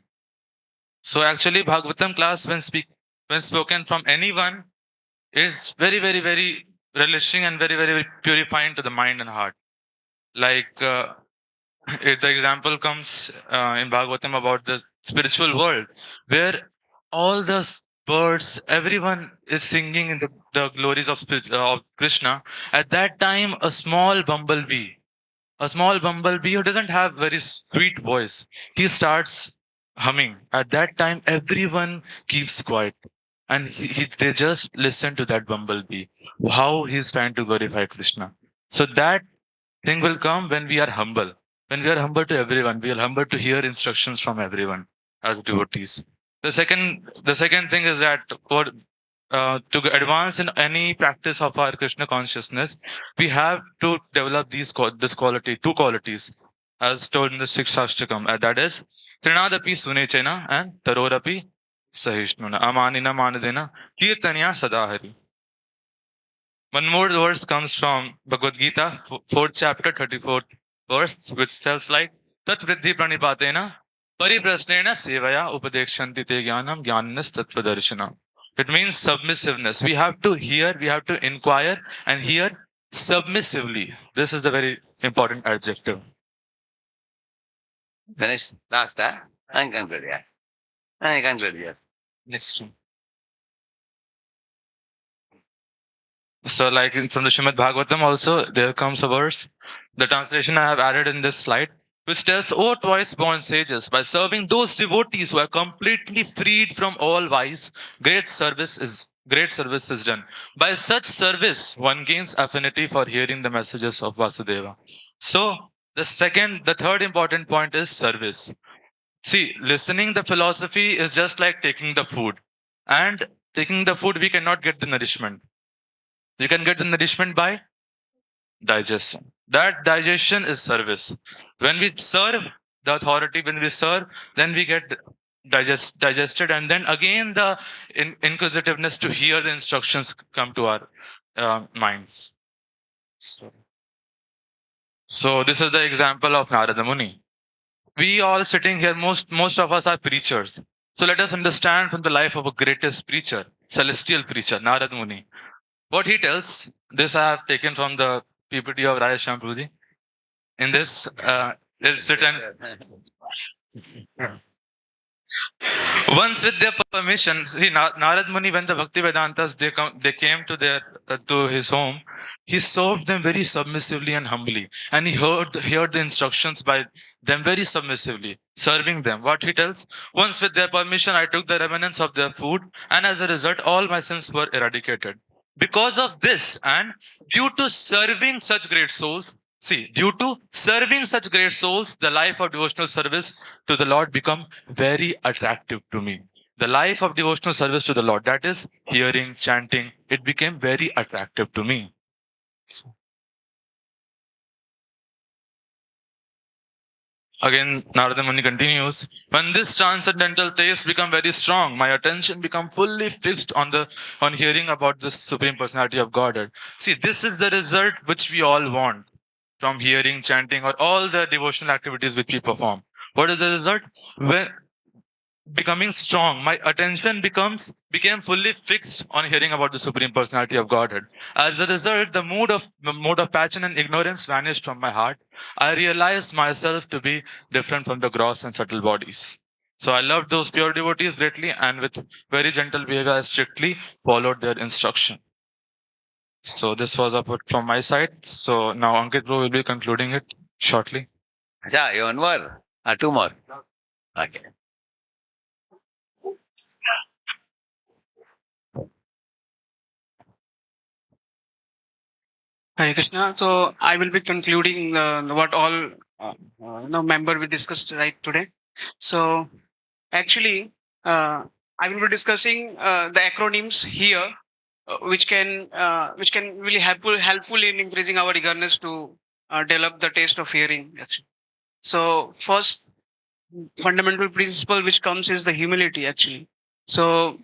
[SPEAKER 9] So actually Bhagavatam class when spoken from anyone is very, very, very relishing and very, very purifying to the mind and heart. Like the example comes in Bhagavatam about the spiritual world, where all the birds, everyone is singing in the glories of Krishna. At that time, a small bumblebee who doesn't have very sweet voice, he starts humming. At that time, everyone keeps quiet, and they just listen to that bumblebee, how he's trying to glorify Krishna. So that thing will come when we are humble. When we are humble to everyone, we are humble to hear instructions from everyone as devotees. The second thing is that to advance in any practice of our Krishna consciousness, we have to develop this quality, two qualities, as told in the Shikshashtakam. That is, Trinadapi Sunechena and Tarorapi Sahishnuna. Amanina Manadena, Kirtanya Sadahari. One more verse comes from Bhagavad Gita, 4th chapter, 34th verse, which tells like, Tat Vriddhi Pranipatena, Pariprasnena Sevaya Upadekshanti Te Jnanam Jnananas Tattvadarshana. It means submissiveness. We have to hear, we have to inquire and hear submissively. This is the very important adjective.
[SPEAKER 1] Finish last, huh? And conclude, yeah. And conclude, yes.
[SPEAKER 3] Next one.
[SPEAKER 9] So, like from the Srimad Bhagavatam also, there comes a verse. The translation I have added in this slide, which tells, O twice born sages, by serving those devotees who are completely freed from all vice, great service is done. By such service, one gains affinity for hearing the messages of Vasudeva. So, the third important point is service. See, listening the philosophy is just like taking the food. And taking the food, we cannot get the nourishment. You can get the nourishment by digestion. That digestion is service. When we serve the authority, when we serve, then we get digested, and then again the inquisitiveness to hear the instructions come to our minds. So this is the example of Narada Muni. We all sitting here, most of us are preachers. So let us understand from the life of a greatest preacher, celestial preacher, Narada Muni. What he tells, this I have taken from the PPT of Radheshyam Prabhuji. In this, it's written, once with their permission, see, Narad Muni, when the Bhakti Vedantas, they came to his home, he served them very submissively and humbly. And he heard the instructions by them very submissively, serving them. What he tells, once with their permission, I took the remnants of their food, and as a result, all my sins were eradicated. Because of this, and due to serving such great souls, due to serving such great souls, the life of devotional service to the Lord become very attractive to me. The life of devotional service to the Lord, that is hearing, chanting, it became very attractive to me. Again, Narada Muni continues, when this transcendental taste become very strong, my attention become fully fixed on hearing about the Supreme Personality of Godhead. See, this is the result which we all want from hearing, chanting, or all the devotional activities which we perform. What is the result? When becoming strong, my attention became fully fixed on hearing about the Supreme Personality of Godhead. As a result, the mode of passion and ignorance vanished from my heart. I realized myself to be different from the gross and subtle bodies. So I loved those pure devotees greatly, and with very gentle behavior, I strictly followed their instruction. So this was up from my side. So now Ankit Bro will be concluding it shortly.
[SPEAKER 1] Acha, you one more or two more? Okay.
[SPEAKER 2] Hare Krishna. So I will be concluding what all member we discussed right today. So actually, I will be discussing the acronyms here, which can really helpful in increasing our eagerness to develop the taste of hearing. Actually, so first fundamental principle which comes is the humility. Actually, so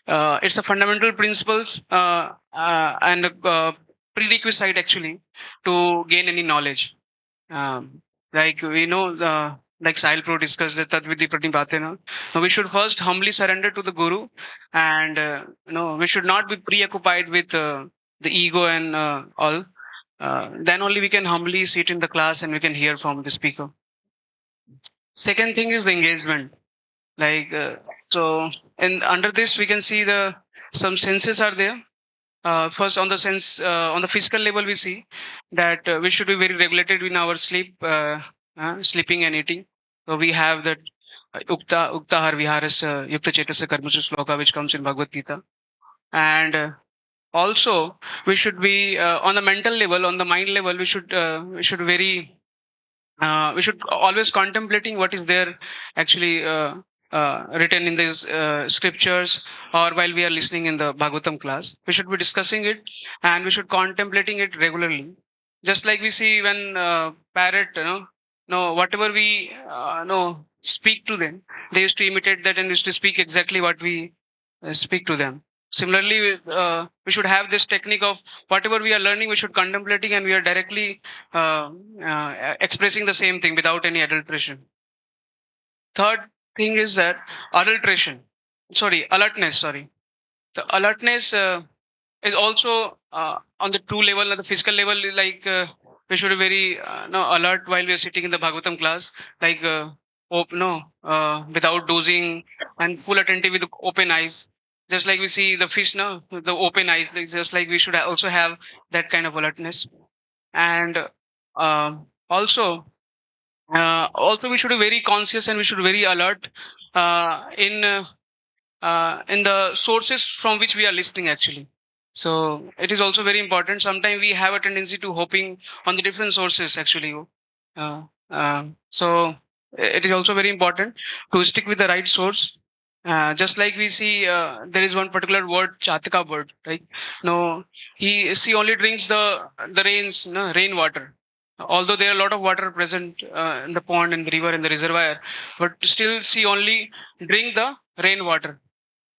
[SPEAKER 2] it's a fundamental principles and a prerequisite actually to gain any knowledge. Like we know, like Sahil Pro discussed that Tadvidhi Pratipatena. Now we should first humbly surrender to the Guru, and we should not be preoccupied with the ego and all. Then only we can humbly sit in the class and we can hear from the speaker. Second thing is the engagement. Like so, and under this we can see some senses are there. First, on the physical level, we see that we should be very regulated in our sleeping and eating. So we have that Uktahar Viharas Yukta Chetasya Karmasya Sloka, which comes in Bhagavad Gita. And also, we should be on the mental level, on the mind level, we should always contemplating what is there actually written in these scriptures, or while we are listening in the Bhagavatam class. We should be discussing it, and we should contemplating it regularly. Just like we see when parrot, no, whatever we no speak to them, they used to imitate that and used to speak exactly what we speak to them. Similarly, we should have this technique of whatever we are learning, we should contemplating, and we are directly expressing the same thing without any adulteration. Third thing is that alertness. Sorry, the alertness is also on the two level, at the physical level. Like we should be very no alert while we are sitting in the Bhagavatam class, like without dozing and full attentive with open eyes. Just like we see the fish, no, with the open eyes. Like, just like we should also have that kind of alertness, and also we should be very conscious and we should be very alert in the sources from which we are listening actually. So it is also very important. Sometimes we have a tendency to hopping on the different sources actually. So it is also very important to stick with the right source. Just like we see, there is one particular word, Chataka bird, right? No, she only drinks the rainwater. Although there are a lot of water present in the pond and the river and the reservoir, but still she only drink the rainwater.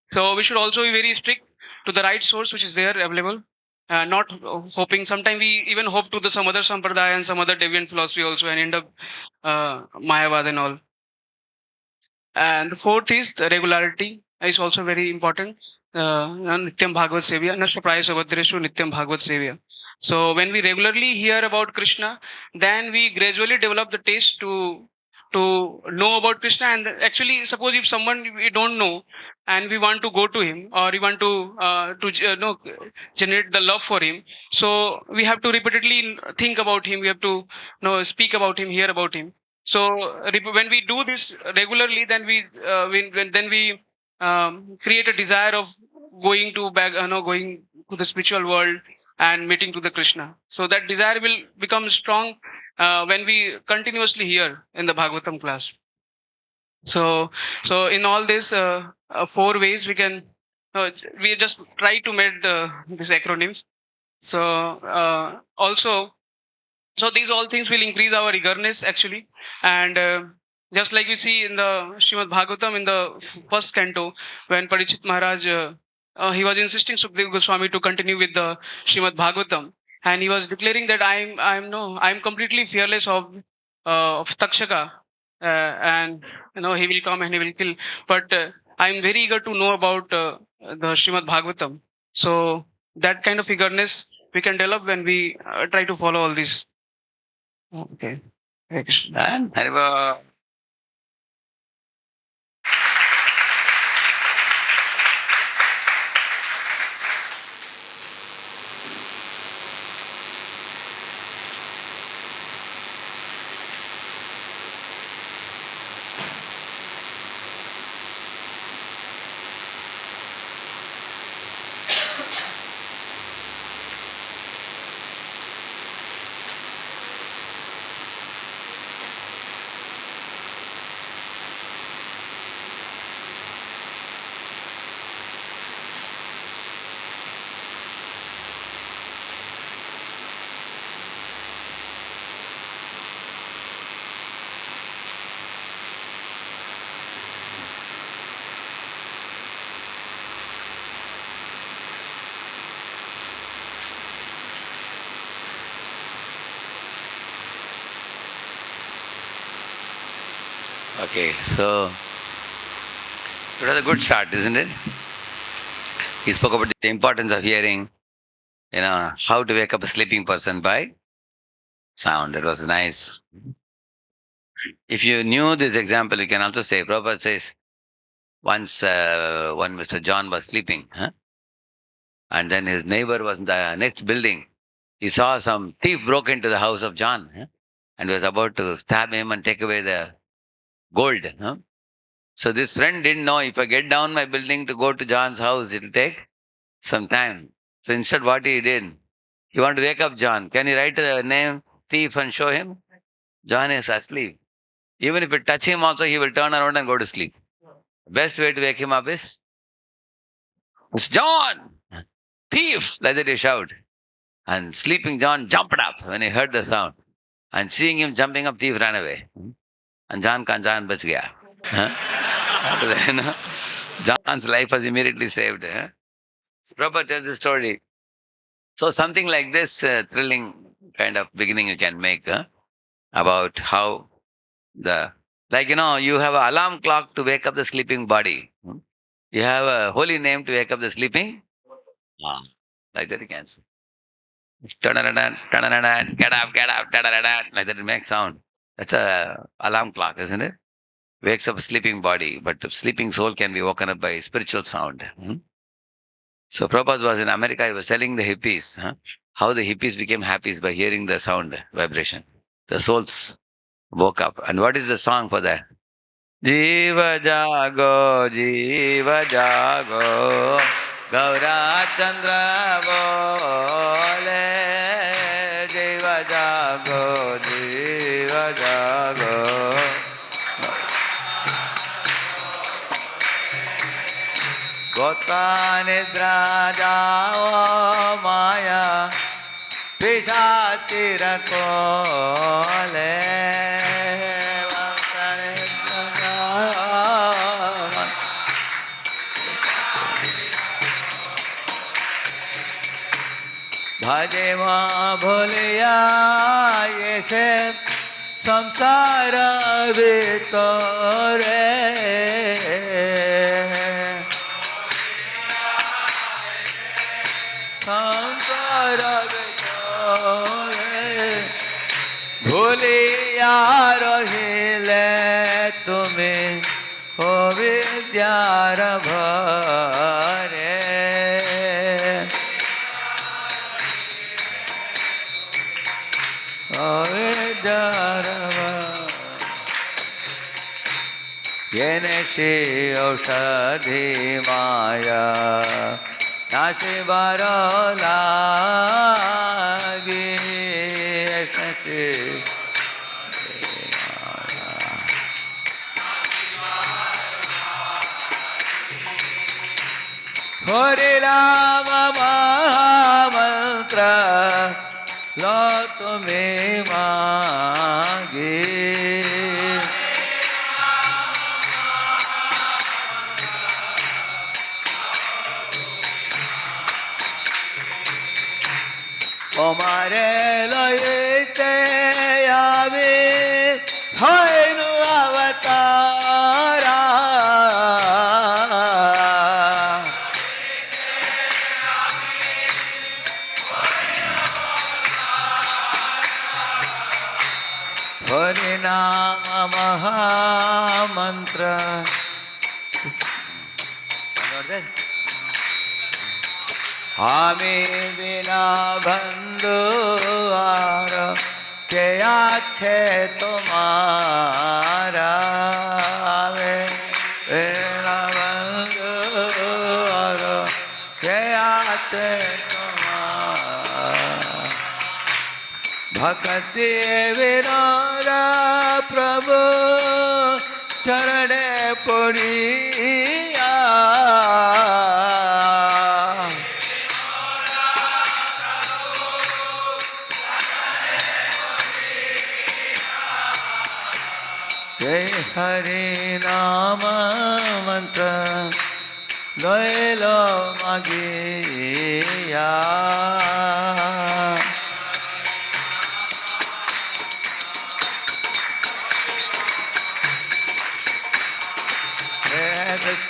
[SPEAKER 2] So we should also be very strict to the right source which is there available. Not hoping. Sometimes we even hope to the some other sampradaya and some other deviant philosophy also, and end up Mayavad and all. And the fourth is the regularity is also very important. Nityam Bhagavad Sevya, Nashtapraya Sabhadreshu Nityam Bhagavad Sevya. So when we regularly hear about Krishna, then we gradually develop the taste to know about Krishna. And actually, suppose if someone we don't know and we want to go to him, or we want to generate the love for him, so we have to repeatedly think about him. We have to speak about him, hear about him. So when we do this regularly, then we create a desire of going going to the spiritual world and meeting to the Krishna. So that desire will become strong when we continuously hear in the Bhagavatam class. So in all this 4 ways we can we just try to make these acronyms. So so these all things will increase our eagerness actually, and just like you see in the Srimad Bhagavatam in the first canto, when Parikshit Maharaj he was insisting Sukdev Goswami to continue with the Srimad Bhagavatam, and he was declaring that I'm completely fearless of Takshaka, and he will come and he will kill, but I'm very eager to know about the Srimad Bhagavatam. So that kind of eagerness we can develop when we try to follow all these. Okay. Hare Krishna.
[SPEAKER 1] Haribo. Okay, so it was a good start, isn't it? He spoke about the importance of hearing, how to wake up a sleeping person by sound. It was nice. If you knew this example, you can also say, Prabhupada says, once one Mr. John was sleeping, and then his neighbor was in the next building. He saw some thief broke into the house of John, and was about to stab him and take away the gold. So this friend didn't know, if I get down my building to go to John's house, it'll take some time. So instead what he did, you want to wake up John, can you write the name thief and show him? John is asleep. Even if you touch him also, he will turn around and go to sleep. Best way to wake him up is, "It's John! Thief!" Like that you shout. And sleeping John jumped up when he heard the sound. And seeing him jumping up, thief ran away. And John bach gaya. After that, John's life was immediately saved. Prabhupada tells the story. So something like this thrilling kind of beginning you can make about how you have an alarm clock to wake up the sleeping body. You have a holy name to wake up the sleeping. Like that you can say. Get up, get up, like that it makes sound. That's a alarm clock, isn't it? Wakes up a sleeping body, but the sleeping soul can be woken up by spiritual sound. So Prabhupada was in America, he was telling the hippies how the hippies became happy by hearing the sound vibration. The souls woke up. And what is the song for that? Jiva jago, Gaura Chandra bole, Jiva jago, Gota nidra jao maya, Pisati rakole. भजे माँ भोलिया ये से संसार भीतरे संसार भीतरे भूलिया रहिले तुम्हें हो विद्यार भरे Yenesi aushadhi maya nasi baro lagi Yenesi Hare Rama Mahamantra Lo tumhe mage Omare loite ave hoinu avatara Harinama Mahamantra. Ami bina bandhu aara ke ache tumhara bina bandhu aara ke ache tumhara Bhakti vinara Prabhu charane puriya Jai Hari Nama Mantra Loilo Magiya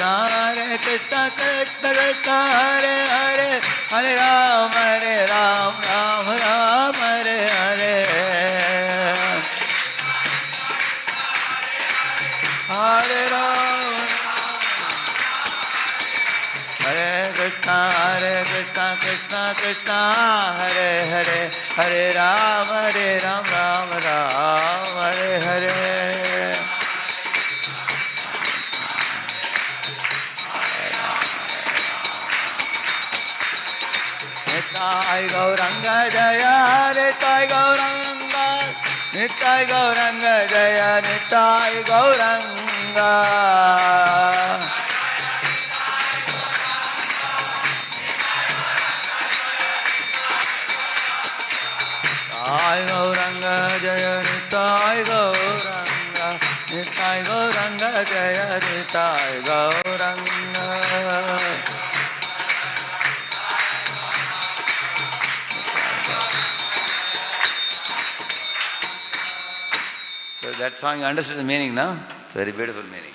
[SPEAKER 1] Hare Krishna, Krishna Krishna, Hare Hare, Hare Ram, Ram Ram, Hare Hare. Hare Ram, Hare Krishna, Krishna Krishna, Hare Hare, Hare Ram, Ram Ram, Hare Hare. Nitai Gauranga Jaya, Nitai Gauranga, Nitai Gauranga Jaya, Nitai Gauranga. Nitai Gauranga Jaya Nitai Gauranga Nitai Gauranga Jaya Nitai Gauranga. So that song, you understood the meaning, no? It's a very beautiful meaning.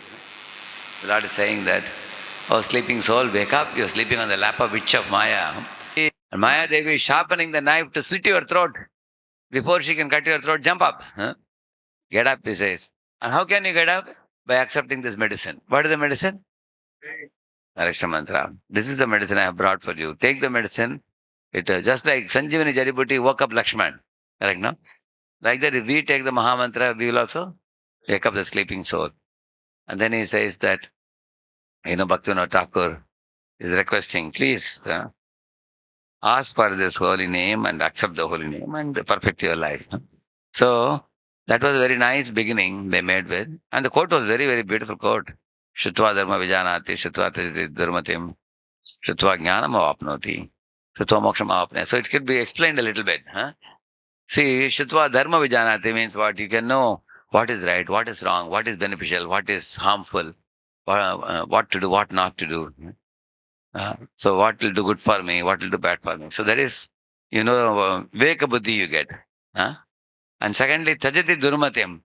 [SPEAKER 1] The Lord is saying that, oh sleeping soul, wake up, you're sleeping on the lap of witch of Maya. And Maya Devi is sharpening the knife to slit your throat. Before she can cut your throat, jump up. Get up, he says. And how can you get up? By accepting this medicine. What is the medicine? Hare Krishna mantra. This is the medicine I have brought for you. Take the medicine. It just like Sanjeevani Jadibuti woke up Lakshman. Correct, no? Like that, if we take the Maha Mantra, we will also wake up the sleeping soul. And then he says that, Bhaktivinoda Thakur is requesting, please ask for this holy name and accept the holy name and perfect your life. So, that was a very nice beginning they made with. And the quote was very, very beautiful quote. Shutva dharma vijanati, shutva tati dharmatim, shutva jnanam avapnoti, shutva moksham avapne. So, it could be explained a little bit. See, shutva dharma vijanati means what? You can know what is right, what is wrong, what is beneficial, what is harmful, what to do, what not to do. So what will do good for me, what will do bad for me. So that is, viveka buddhi you get. And secondly, tajati durmatyam.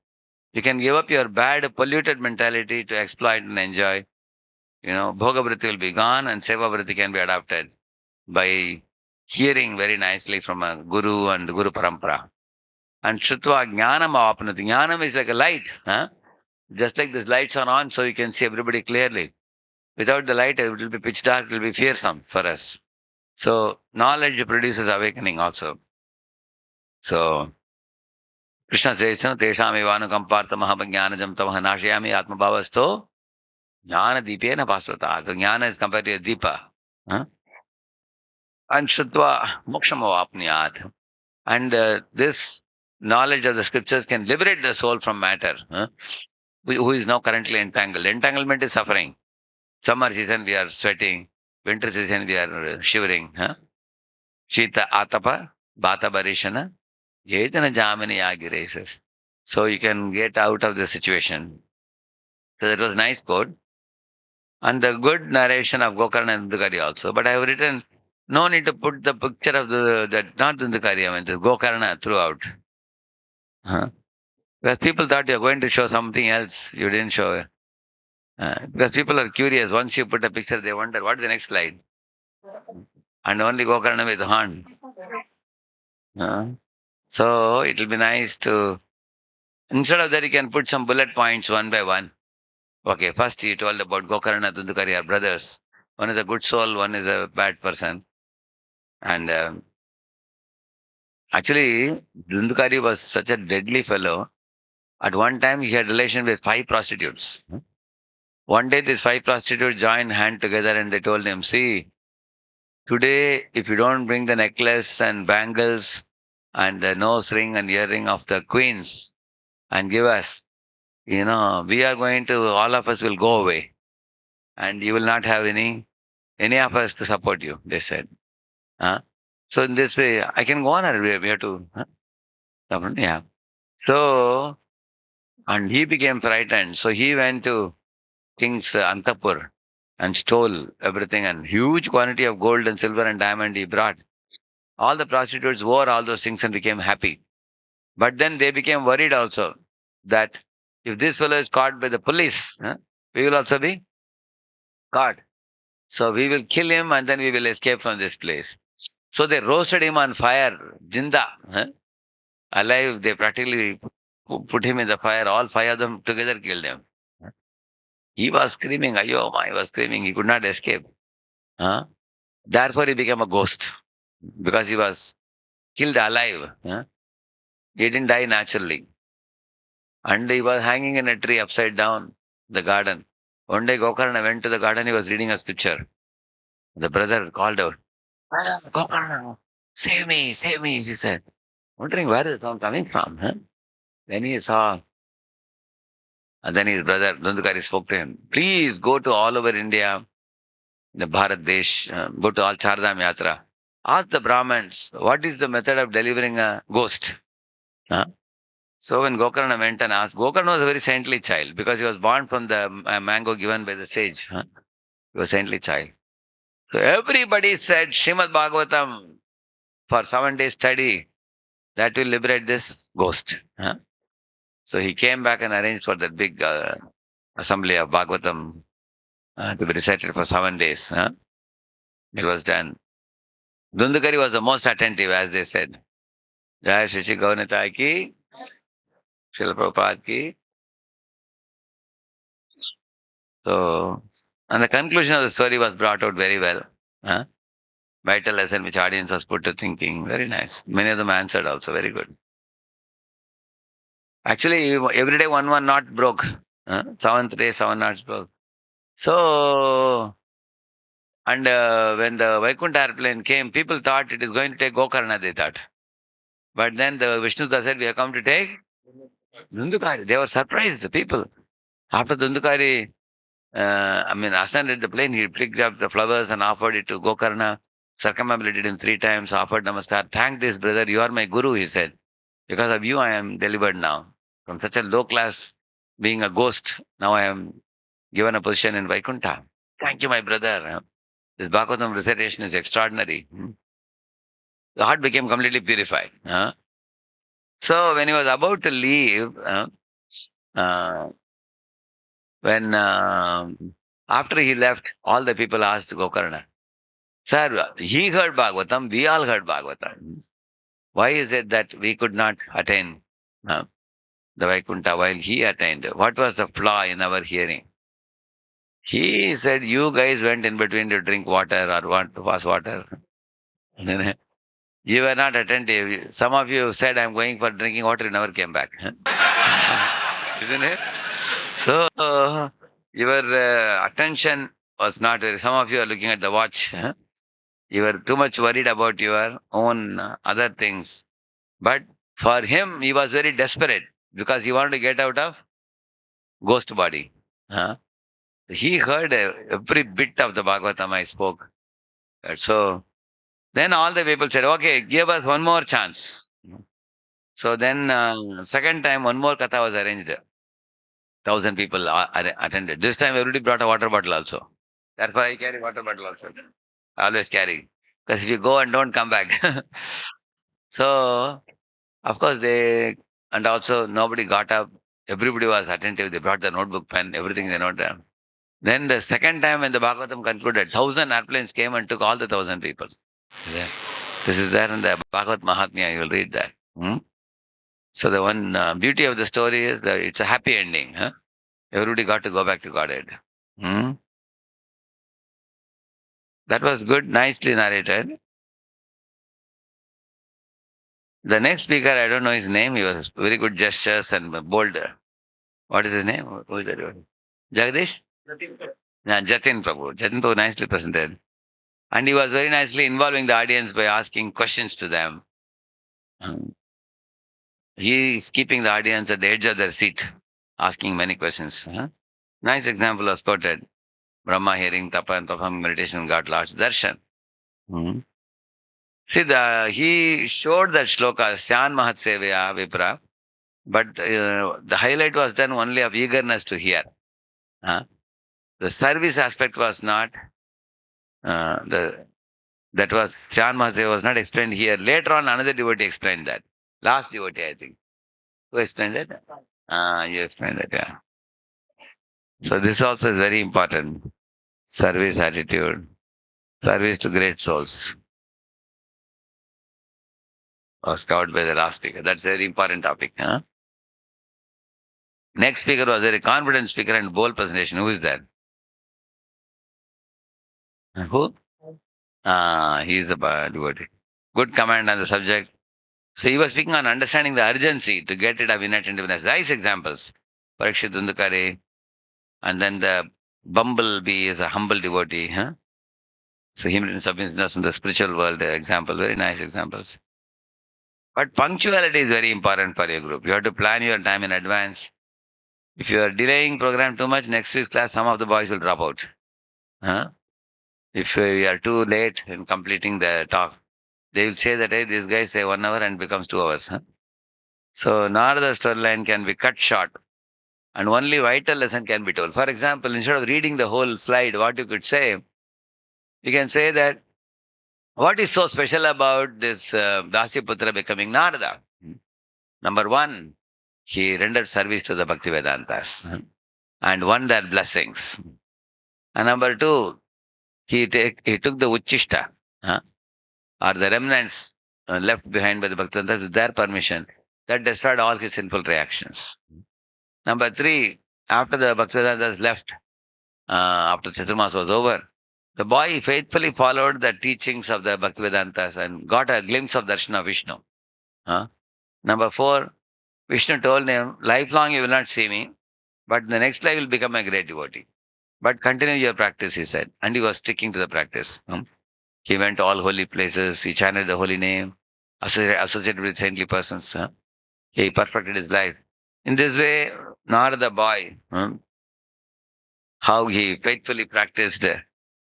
[SPEAKER 1] You can give up your bad, polluted mentality to exploit and enjoy. Bhoga vritti will be gone and seva vritti can be adopted by hearing very nicely from a guru and guru parampara. And Shutva Jnanam Avapnati. Jnanam is like a light. Just like these lights are on, so you can see everybody clearly. Without the light, it will be pitch dark, it will be fearsome for us. So, knowledge produces awakening also. So, Krishna says, Tesham evanukampartha mahabhajnanajam tavaha nashayami atma bhavasto jnana deepena pasvata. So, jnana is compared to a deepa. And Shutva moksham avapniyat. And this knowledge of the scriptures can liberate the soul from matter, who is now currently entangled. Entanglement is suffering. Summer season we are sweating, winter season we are shivering. Shita atapa, bata barishana, yedana jamini yagireses. So you can get out of the situation. So that was nice quote. And the good narration of Gokarna and Dundukari also. But I have written, no need to put the picture of not Dundukari, I mean, this Gokarna throughout. Because people thought you are going to show something else, you didn't show. Because people are curious. Once you put a picture, they wonder, what is the next slide? And only Gokarna with the horn. So it will be nice to, instead of that, you can put some bullet points one by one. Okay, first he told about Gokarna, Dundukari are brothers. One is a good soul, one is a bad person. And actually, Dundukari was such a deadly fellow. At one time, he had relation with 5 prostitutes. One day, these 5 prostitutes joined hand together and they told him, see, today, if you don't bring the necklace and bangles and the nose ring and earring of the queens and give us, we are going to, all of us will go away. And you will not have any of us to support you, they said. So in this way, I can go on or we have to. Yeah. So, and he became frightened. So he went to King's Antapur and stole everything, and huge quantity of gold and silver and diamond he brought. All the prostitutes wore all those things and became happy. But then they became worried also that if this fellow is caught by the police, we will also be caught. So we will kill him and then we will escape from this place. So they roasted him on fire, jinda, alive. They practically put him in the fire. All 5 of them together killed him. He was screaming, Ayoma, he was screaming. He could not escape. Therefore, he became a ghost because he was killed alive. He didn't die naturally. And he was hanging in a tree upside down, the garden. One day, Gokarna went to the garden. He was reading a scripture. The brother called out, Brother, Gokarna, save me, she said. Wondering where is the sound coming from. Then he saw And then his brother Dundukari spoke to him, please go to all over India, the Bharat Desh, go to all Chardham Yatra. Ask the Brahmins, what is the method of delivering a ghost? Huh? So when Gokarna went and asked, Gokarna was a very saintly child because he was born from the mango given by the sage. Huh? He was a saintly child. So everybody said, Srimad Bhagavatam for 7 days study, that will liberate this ghost. Huh? So he came back and arranged for that big assembly of Bhagavatam to be recited for 7 days. Huh? It was done. Dundukari was the most attentive, as they said. Jai Shri Shri Gaunata ki, Srila Prabhupada ki. So, and the conclusion of the story was brought out very well. Huh? Vital lesson which audience was put to thinking. Very nice. Many of them answered also. Very good. Actually, every day one knot broke. Seventh day, 7 knots broke. So, and when the Vaikuntha airplane came, people thought it is going to take Gokarna, they thought. But then the Vishnuda said, we have come to take Dundukari. They were surprised, the people. After Dundukari, ascended the plane, he picked up the flowers and offered it to Gokarna, circumambulated him 3 times, offered namaskar. Thank this brother, you are my guru, he said. Because of you, I am delivered now. From such a low class, being a ghost, now I am given a position in Vaikuntha. Thank you, my brother. This Bhagavatam recitation is extraordinary. The heart became completely purified. So when he was about to leave, after he left, all the people asked Gokarna, sir, he heard Bhagavatam, we all heard Bhagavatam. Why is it that we could not attain the Vaikuntha while he attained? What was the flaw in our hearing? He said, you guys went in between to drink water or want to pass water. You were not attentive. Some of you said, I'm going for drinking water, you never came back. Isn't it? So, your attention was not very. Some of you are looking at the watch. You were too much worried about your own other things. But for him, he was very desperate because he wanted to get out of ghost body. He heard every bit of the Bhagavatam I spoke. So, then all the people said, okay, give us one more chance. So then, second time, one more katha was arranged. 1,000 people attended. This time, everybody brought a water bottle also. Therefore, I carry water bottle also. I always carry. Because if you go and don't come back. So, of course, and also nobody got up. Everybody was attentive. They brought the notebook, pen, everything they noted down. Then the second time when the Bhagavatam concluded, 1,000 airplanes came and took all the 1,000 people. This is there in the Bhagavad Mahatmya, you will read that. So the one beauty of the story is that it's a happy ending. Everybody got to go back to Godhead. That was good, nicely narrated. The next speaker, I don't know his name. He was very good gestures and bold. What is his name? Who is that? Jagdish? Jatin Prabhu. Jatin Prabhu nicely presented. And he was very nicely involving the audience by asking questions to them. He is keeping the audience at the edge of their seat, asking many questions. Nice example was quoted. Brahma hearing tapa and performing meditation got Lord's darshan. See, he showed that shloka, Syan Mahat Sevaya Vipra, but the highlight was done only of eagerness to hear. The service aspect was not, that was, Syan Mahat Sevaya was not explained here. Later on, another devotee explained that. Last devotee, I think. Who explained that? You explained that, yeah. So this also is very important. Service attitude. Service to great souls. Was covered by the last speaker. That's a very important topic. Next speaker was a very confident speaker and bold presentation. Who is that? Who? He is the devotee. Good command on the subject. So he was speaking on understanding the urgency to get rid of inattentiveness. Nice examples. Parikshit Dundukari. And then the bumblebee is a humble devotee. So him in submissiveness in the spiritual world, example. Very nice examples. But punctuality is very important for your group. You have to plan your time in advance. If you are delaying program too much, next week's class, some of the boys will drop out. Huh? If you are too late in completing the talk, they will say that, hey, these guys say 1 hour and becomes 2 hours. Huh? So Narada's storyline can be cut short and only vital lesson can be told. For example, instead of reading the whole slide, what you could say, you can say that, what is so special about this Dasyaputra becoming Narada? Number one, he rendered service to the Bhakti Vedantas and won their blessings. And number two, he took the Uchishta, or the remnants left behind by the Bhaktivedantas with their permission, that destroyed all his sinful reactions. Number three, after the Bhaktivedantas left, after Chaturmas was over, the boy faithfully followed the teachings of the Bhaktivedantas and got a glimpse of Darshana of Vishnu. Number four, Vishnu told him, lifelong you will not see me, but the next life will become a great devotee. But continue your practice, he said. And he was sticking to the practice. He went to all holy places, he chanted the holy name, associated with saintly persons. He perfected his life. In this way, Narada boy, how he faithfully practiced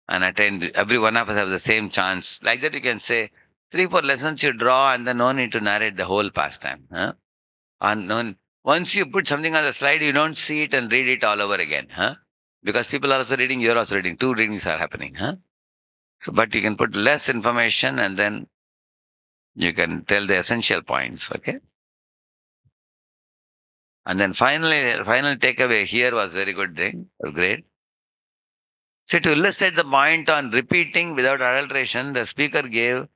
[SPEAKER 1] and attained, every one of us have the same chance. Like that you can say, 3-4 lessons you draw and then no need to narrate the whole pastime. And once you put something on the slide, you don't see it and read it all over again. Because people are also reading, you're also reading. 2 readings are happening. So, but you can put less information and then you can tell the essential points. Okay. And then final takeaway here was very good thing. Great. So to illustrate the point on repeating without adulteration, the speaker gave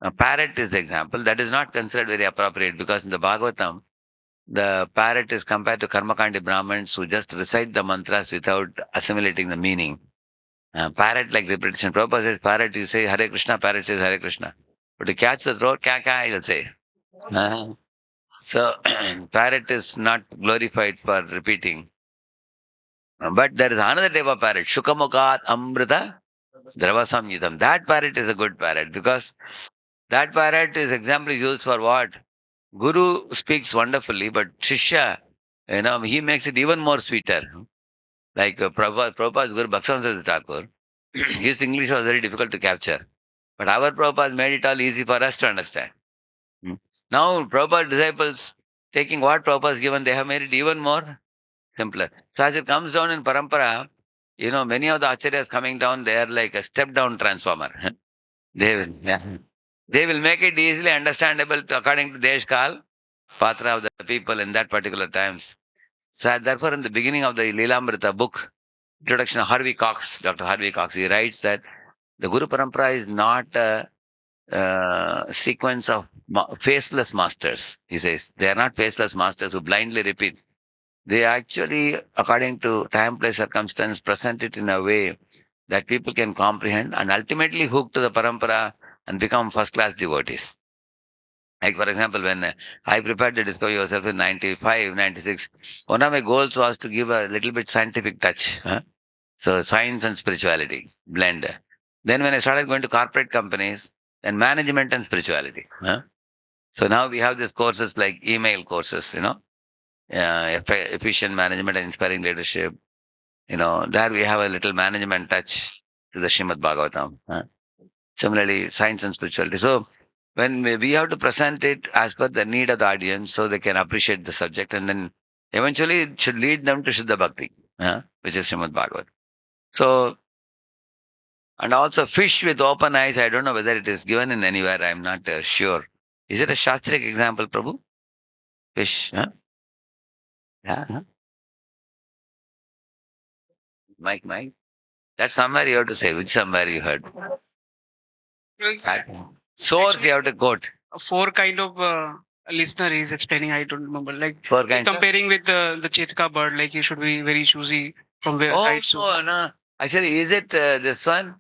[SPEAKER 1] a parrot as example. That is not considered very appropriate because in the Bhagavatam, the parrot is compared to Karmakandi Brahmins who just recite the mantras without assimilating the meaning. Parrot like repetition. Prabhupada says parrot, you say Hare Krishna, parrot says Hare Krishna. But to catch the throat, ka, you'll say. So, parrot is not glorified for repeating. But there is another type of parrot, Shukamukat Amrita Dravasamyutam. That parrot is a good parrot because that parrot is example is used for what? Guru speaks wonderfully, but Shishya, he makes it even more sweeter. Like Prabhupada's Guru Bhaktivinoda Thakur, his English was very difficult to capture. But our Prabhupada made it all easy for us to understand. Now, Prabhupada disciples, taking what Prabhupada has given, they have made it even more simpler. So as it comes down in Parampara, many of the Acharyas coming down, they are like a step-down transformer. They will make it easily understandable according to Desh Kal, Patra of the people in that particular times. So therefore, in the beginning of the Leelamrita book, introduction of Harvey Cox, Dr. Harvey Cox, he writes that the Guru Parampara is not a sequence of faceless masters. He says they are not faceless masters who blindly repeat. They actually, according to time, place, circumstance, present it in a way that people can comprehend and ultimately hook to the parampara and become first-class devotees. Like, for example, when I prepared to Discover Yourself in 95, 96, one of my goals was to give a little bit scientific touch. So, science and spirituality, blend. Then when I started going to corporate companies, then management and spirituality. So now we have these courses like email courses, efficient management and inspiring leadership. There we have a little management touch to the Srimad Bhagavatam. Similarly, science and spirituality. So when we have to present it as per the need of the audience so they can appreciate the subject, and then eventually it should lead them to Shuddha Bhakti, which is Srimad Bhagavatam. So, and also fish with open eyes, I don't know whether it is given in anywhere, I'm not sure. Is it a Shastric example, Prabhu? Fish, Yeah. Mike. That's somewhere you have to say. Which somewhere you heard? Source you have to quote.
[SPEAKER 4] 4 kind of listener is explaining. I don't remember. Like
[SPEAKER 1] 4 kinds.
[SPEAKER 4] comparing with the Chetka bird, like you should be very choosy from where.
[SPEAKER 1] No. Actually, is it this one?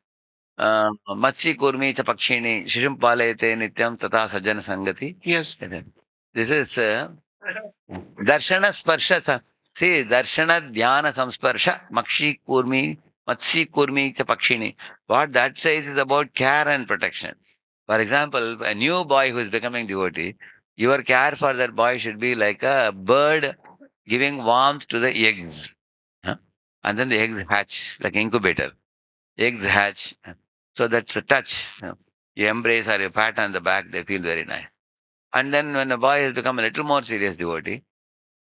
[SPEAKER 1] Matsi kurmi cha pakshini shishum palayate nityam tata sajjana sangati.
[SPEAKER 4] Yes.
[SPEAKER 1] This is darshana sparsha. See, darshana dhyana samsparsha makshi kurmi matsi kurmi cha pakshini. What that says is about care and protection. For example, a new boy who is becoming devotee, your care for that boy should be like a bird giving warmth to the eggs. Huh? And then the eggs hatch like incubator. Eggs hatch. So that's a touch. You embrace or you pat on the back, they feel very nice. And then when a boy has become a little more serious devotee,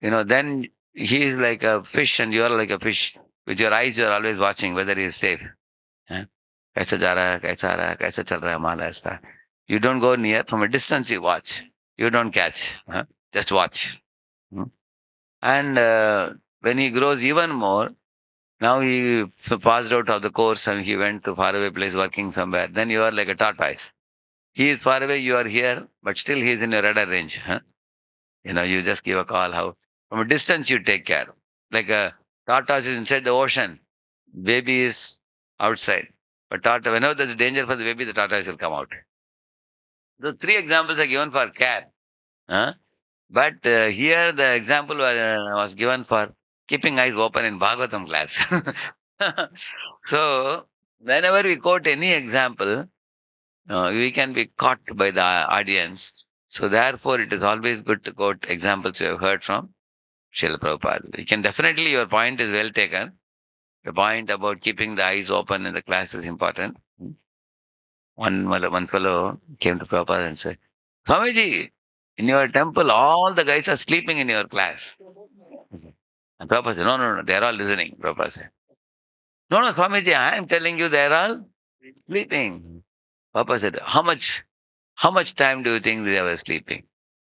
[SPEAKER 1] then he is like a fish and you are like a fish. With your eyes, you are always watching whether he is safe. Huh? कैसा जा रहा है, कैसा आ रहा है, कैसा चल रहा है माल ऐसा. You don't go near. From a distance, you watch. You don't catch. Huh? Just watch. And when he grows even more, now he passed out of the course and he went to faraway place working somewhere. Then you are like a tortoise. He is far away, you are here, but still he is in your radar range. Huh? You just give a call. How from a distance you take care. Like a tortoise is inside the ocean, baby is outside. But whenever there's danger for the baby, the tortoise will come out. The three examples are given for care. Huh? But here the example was given for keeping eyes open in Bhagavatam class. So, whenever we quote any example, we can be caught by the audience. So, therefore, it is always good to quote examples you have heard from Srila Prabhupada. You can definitely, your point is well taken. The point about keeping the eyes open in the class is important. One fellow came to Prabhupada and said, Swamiji, in your temple, all the guys are sleeping in your class. And Prabhupada said, no, they are all listening. Prabhupada said, no, Swamiji, I am telling you, they are all sleeping. Prabhupada said, how much time do you think they were sleeping?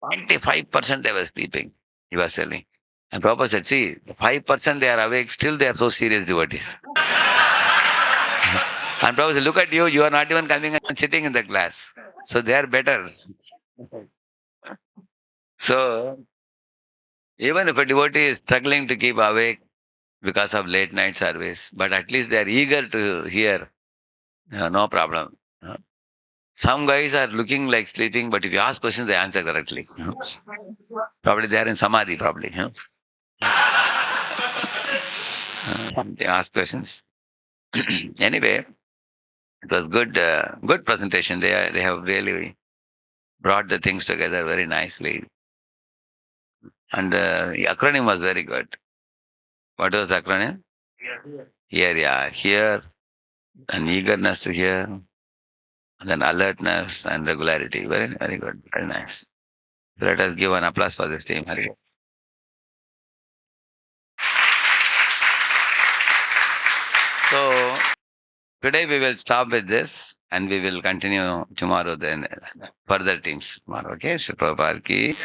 [SPEAKER 1] 95% they were sleeping, he was telling. And Prabhupada said, see, the 5% they are awake, still they are so serious devotees. And Prabhupada said, look at you, you are not even coming and sitting in the class. So they are better. So, even if a devotee is struggling to keep awake because of late night service, but at least they are eager to hear, no problem. Some guys are looking like sleeping, but if you ask questions, they answer correctly. Probably they are in samadhi, probably. They ask questions. Anyway, it was good presentation. They have really brought the things together very nicely. And the acronym was very good. What was the acronym? Hear, and eagerness to hear, and then alertness and regularity. Very, very good. Very nice. Let us give an applause for this team. Hare. So, today we will stop with this and we will continue tomorrow then further teams tomorrow. Okay? Shri Prabhupada ki